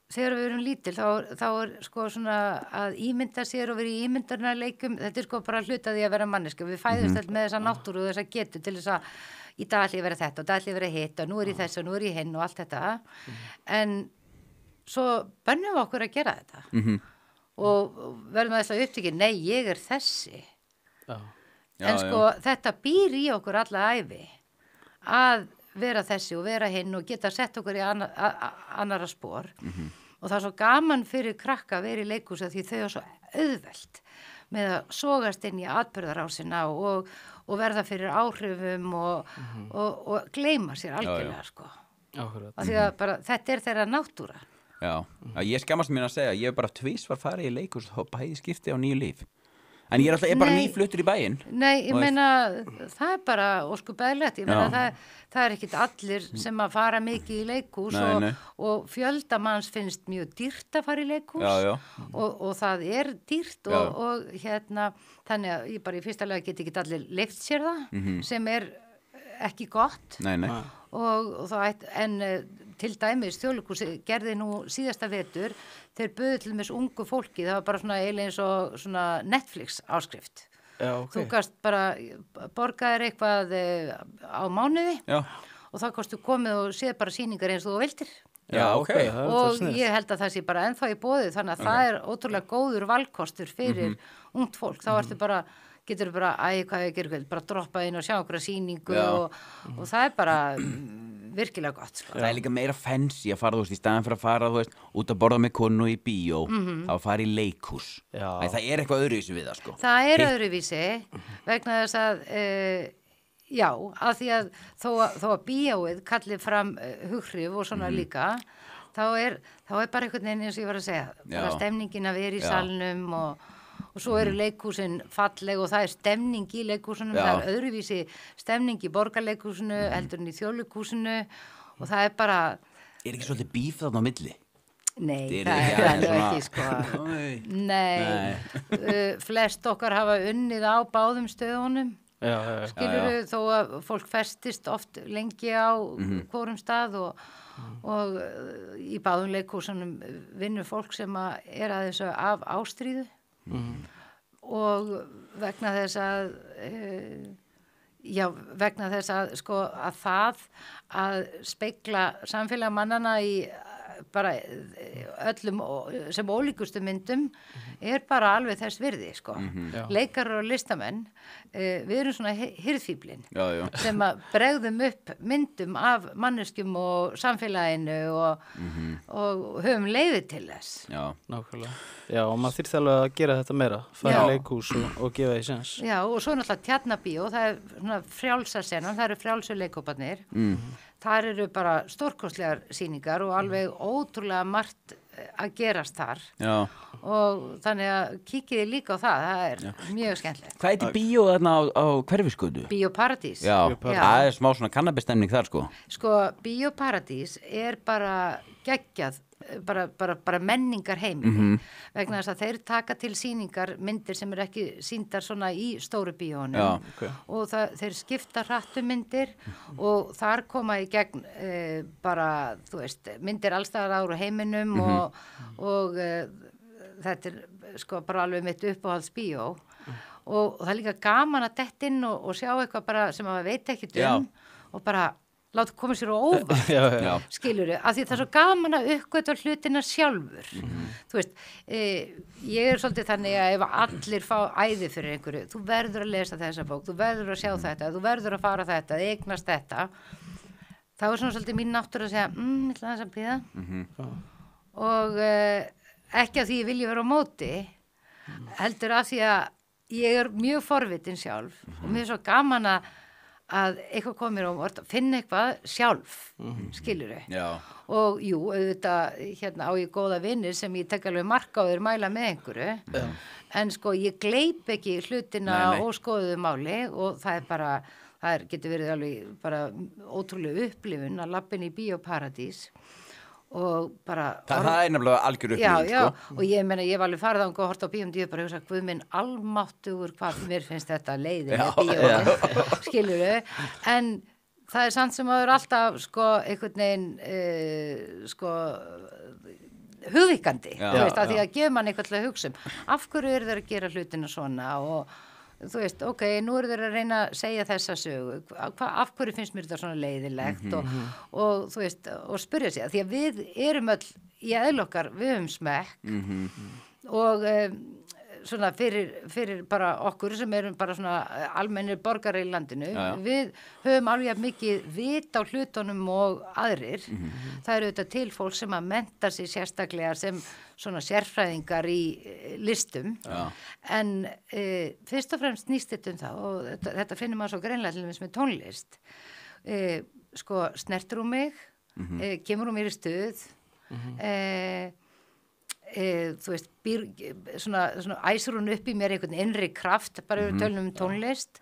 þegar við erum lítil, þá er sko svona að ímynda sér og vera í ímyndarnarleikum, þetta er sko bara hluta því að vera manneska, við fæðumst alltaf með þessa náttúru og þessa getu til þess að í dag ætla ég að vera þetta og dag ætla ég að vera hitt og nú er ég þess og nú er ég hinn og allt þetta, en svo bönnum við okkur að gera þetta og verðum að þess að upptökja, nei, ég er þessi, en sko þetta býr í okkur alla ævi að vera þessi og vera hinn og geta sett okkur í annara spor og það er svo gaman fyrir krakka að vera í leikhúsi því þau er svo auðvelt með að sogast inn í atburðarásina og verða fyrir áhrifum og gleyma sér algjörlega sko. Af því að bara, þetta er þeirra náttúra. Já, ég skammast mér að segja ég hef bara tvisvar farið í leikhús og bæði skipti á nýju líf. En ég er bara nýfluttur í bæinn. Nei, ég meina, það er bara óskup eðlilegt. Ég meina, það er ekkit allir sem að fara mikið í leikhús og fjöldamanns finnst mjög dýrt að fara í leikhús og það er dýrt og þannig að ég bara í fyrsta lega get ekki allir leyft sér það sem er ekki gott. Nei. Og það til dæmis Þjóðleikhúsið gerði nú síðasta vetur þeir buðu til dæmis ungu fólki það var bara svona eiginlega eins og svona Netflix áskrift þú gast bara borgaðir eitthvað á mánuði og þá kostu komið og séð bara sýningar eins og þú vildir og ég held að það sé bara ennþá í boði þannig að það er ótrúlega góður valkostur fyrir ungt fólk þá ertu bara getur bara, hvað ég gerir, bara droppa inn og sjá okkur sýningu og það er bara virkilega gott. Sko. Það er líka meira fancy að fara, þú veist, í staðan fyrir að fara, þú veist, út að borða með konu í bíó, þá að fara í leikhús. Það er eitthvað öðruvísi við það, sko. Það er öðruvísi, vegna þess að, að því að þó að bíóið kalli fram hughrif og svona líka, þá er bara einhvern veginn eins og ég var að segja, bara stemningin að vera í salnum og svo eru leikhúsin falleg og það er stemning í leikhúsunum, það er öðruvísi stemning í borgarleikhúsinu, heldur en í Þjóðleikhúsinu og það er bara... Er ekki svolítið bíf þarna á milli? Nei, það er ekki sko. Nei, flest okkar hafa unnið á báðum stöðunum, skilurðu þó að fólk festist oft lengi á hvorum stað og í báðum leikhúsunum vinnur fólk sem er að þessu af ástríðu. Og vegna þess að sko að það að spegla samfélag mannana í bara öllum sem ólíkustu myndum er bara alveg þess virði sko. Leikarar og listamenn við erum svona hirðfíblin sem að bregðum upp myndum af manneskjum og samfélaginu og höfum leiði til þess. Já, nákvæmlega. Já, og maður þyrfti alveg að gera þetta meira, fara í leikhús og gefa því séns. Já, og svo náttúrulega Tjarnabíó, það er svona frjálsasenan, það eru frjálsu leikhóparnir. Þar eru bara stórkostlegar sýningar og alveg ótrúlega margt að gerast þar og þannig að kíkiði líka á það er mjög skemmtilegt. Hvað heitir bíó þarna á Hverfisgötu? Bíóparadís. Já, það er smá svona kannabistemning þar sko. Sko, Bíóparadís er bara geggjað bara menningar heimili vegna þess að þeir taka til sýningar myndir sem er ekki sýndar svona í stóru bíónum og þeir skipta hrattumyndir og þar koma í gegn bara, þú veist, myndir allstaðar á heiminum og þetta er sko bara alveg mitt uppáhaldsbíó og það er líka gaman að detta inn og sjá eitthvað bara sem maður veit ekkert og bara láta koma sér á óvart, skilurðu, af því það er svo gaman að uppgötva hlutina sjálfur. Þú veist, ég er svolítið þannig að ef allir fá æði fyrir einhverju, þú verður að lesa þessa bók, þú verður að sjá þetta, þú verður að fara þetta, eignast þetta, þá er svona svolítið mín náttúra að segja, ég ætla þess að bíða og ekki að því ég vilji vera á móti, heldur af því að ég er mjög forvitin sjálf og mér er svo gaman að eitthvað komir og finna eitthvað sjálf, skilurðu. Og jú, auðvitað, á ég góða vinir sem ég tek alveg marka á þeir mæla með einhverju, en sko ég gleyp ekki hlutina óskoðuðu máli og það er bara, getur verið alveg bara ótrúlega upplifun að lappin í Bíóparadís og bara Það er nefnilega algjör upplifun, já, og ég meina, ég var alveg farið á og hort á bíómynd, ég bara hugsa, guð minn almáttugur, hvað mér finnst þetta leiðilegt bíómynd, skilurðu, en það er samt sem aður alltaf, sko, einhvern veginn, sko, hugvíkandi, þú veist, af því að gefa mann eitthvað til að hugsa af hverju eru þeir að gera hlutina svona og þú veist, ok, nú eru þeir að reyna að segja þessa sögu, af hverju finnst mér þetta svona leiðilegt og þú veist, og spyrja sig, því að við erum öll í eðl okkar, við höfum smekk og svona fyrir bara okkur sem erum bara svona almennir borgari í landinu, við höfum alveg mikið vit á hlutunum og aðrir, það eru þetta til fólk sem að mennta sig sérstaklega sem svona sérfræðingar í listum, en fyrst og fremst snýst þetta það og þetta finnir maður svo greinlega til þess með tónlist, sko snertur mig, kemur mér í stuð, þú veist, svona æsir hún upp í mér einhvern innri kraft, bara við tölum tónlist,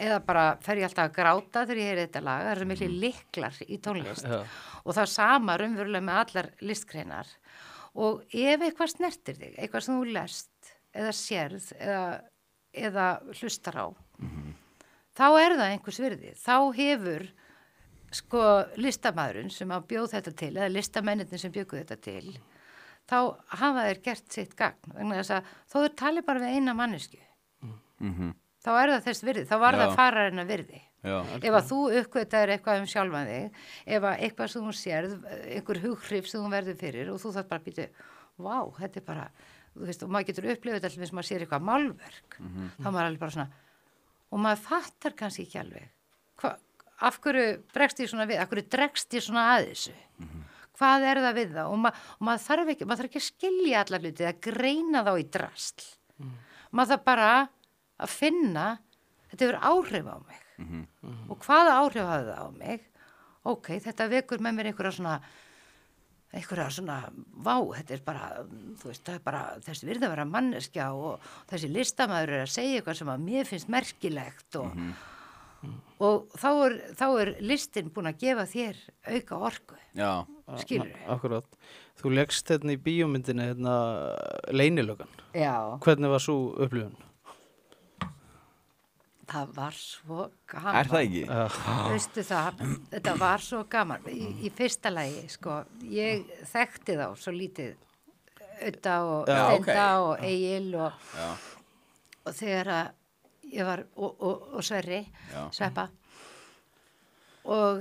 eða bara fer ég alltaf að gráta þegar ég heyri þetta lag, það er svo miklu lyklar í tónlist og það sama raunverulega með allar listgreinar og ef eitthvað snertir þig, eitthvað sem þú lest eða sérð eða hlustar á, þá er það einhvers virði, þá hefur sko listamaðurinn sem að bjóð þetta til, eða listamennirnir sem bjökuð þetta til, þá hafa þeir gert sitt gagn, vegna þess að þó þeir tali bara við eina mannesku, þá er það þess virði, þá var það fararinn virði. Ef að þú uppgötaðir eitthvað sjálfan þig, ef að eitthvað sem þú sérð, einhver hughrif sem þú verður fyrir og þú þarf bara að býta, vá, þetta er bara, þú veist, og maður getur upplifað þetta alltaf eins og maður sér eitthvað málverk, þá maður alveg bara svona, og maður fattar kannski ekki alveg, af hverju bregst ég svona við, af hverju dregst ég svona að þessu, hvað er það við það, og maður þarf ekki að skilja alla hluti, að greina þá í drasl, maður þarf bara að finna, þetta hefur áhrif á mig, og hvaða áhrif hafði það á mig, ok, þetta vekur með mér einhverja svona, vá, þetta er bara, þú veist, það er bara, þessi virði að vera manneskja og þessi listamaður er að segja eitthvað sem að mér finnst merkilegt og þá er listin búin að gefa þér auka orku. Já. Skilur þau? Akkurat. Þú leggst hérna í bíómyndinni hérna Leynilöggan. Já. Hvernig var svo upplifun? Það var svo gaman. Er það ekki? Veistu það, þetta var svo gaman. Í fyrsta lagi, sko, ég þekkti þá svo lítið Udda og Steinda og Egil og þegar að ég var, og Sverri, Sveppa, og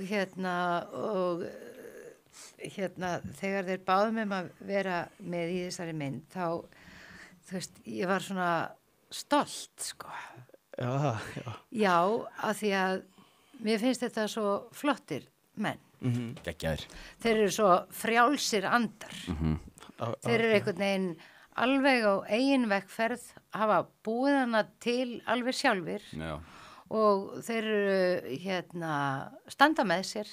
þegar þeir báðum að vera með í þessari mynd, þá, þú veist, ég var svona stolt, sko. Já, af því að mér finnst þetta svo flottir menn. Geggjaðir. Þeir eru svo frjálsir andar. Þeir eru einhvern veginn alveg á eigin vegferð, hafa búið hana til alveg sjálfir og þeir eru standa með sér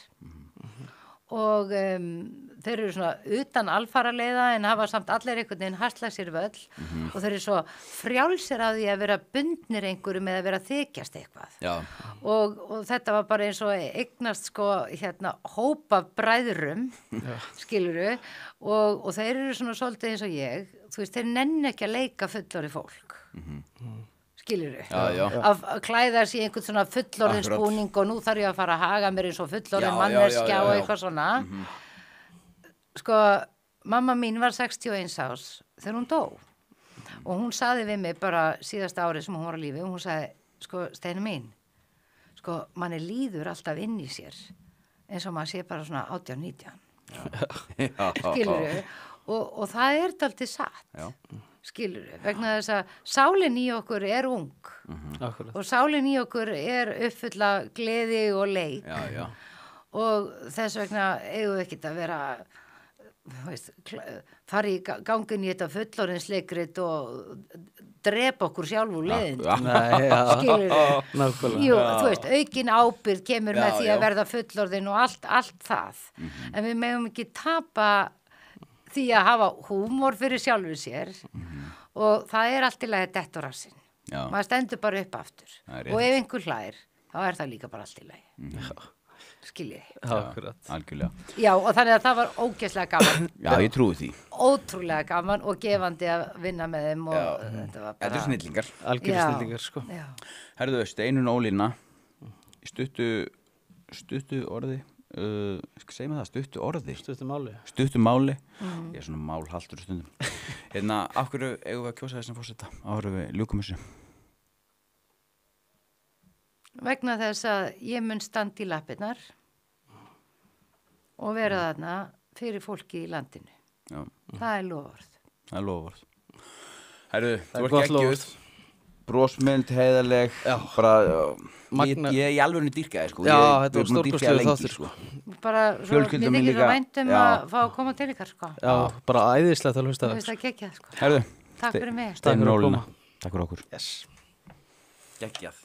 og þeir eru svona utan alfaraleiða en hafa samt allir einhvern veginn haslað sér völl og þeir eru svo frjálsir að því að vera bundnir einhverjum eða vera þykjast eitthvað og þetta var bara eins og eignast sko hópa bræðrum skiluru og þeir eru svona svolítið eins og ég, þú veist, þeir nenni ekki að leika fullorði fólk skiluru, að klæða sér einhvern svona fullorðinsbúning og nú þarf ég að fara að haga mér eins og fullorðin manneskja og eitthvað svona sko, mamma mín var 61 árs þegar hún dó og hún saði við mig bara síðasta árið sem hún var á lífi og hún saði, sko, Steina mín sko, manni líður alltaf inn í sér eins og maður sé bara svona 18-19 skiluru og það er dálítið satt skiluru, vegna þess að sálin í okkur er ung og sálin í okkur er uppfulla gleði og leik og þess vegna eigum við ekkert að vera fara í gangin í þetta fullorðinsleikrit og drepa okkur sjálf úr leiðin skilur jú, þú veist, aukin ábyrgð kemur með því að verða fullorðin og allt það en við megum ekki tapa því að hafa húmor fyrir sjálfur sér og það er allt í lagi dett og rassinn maður stendur bara upp aftur og ef einhver hlær þá er það líka bara allt í lagi skiljið. Akkurat. Algjörlega. Já, og þannig að það var ógeðslega gaman. Já, ég trúi því. Ótrúlega gaman og gefandi að vinna með þeim og þetta var bara... Þetta er snillingar. Algjörðu Já, snillingar, sko. Já. Herðu, Steinun Ólína, stuttu orði, segjum það, stuttu orði. Stuttu máli. Stuttu máli. Ég er svona málhaltur stundum. Af hverju eigum við að kjósa þessum fórseta? Af hverju við ljúkum þessu? Vegna þess að ég mun standa í lappirnar og vera þarna fyrir fólki í landinu. Já. Það er loforð. Það er loforð. Herðu, Það þú er ert gott geggjuð. loforð. Brosmynd, heiðarleg, bara, ég í alvörinu dýrkaði, sko. Já, Ég- þetta var við erum búin að dýrka stórkostlegur lengi, þáttur. sko. Bara svo, Fjölskyldan mér mín þykir líka- svo væntum já. að fá að koma til ykkar, sko. Já, bara æðislegt að hlusta Mér það. finnst það geggjað, sko. Herðu, Takk fyrir mig. Takk Steinun fyrir að Ólína. koma. Takk fyrir okkur. Yes. Geggjað.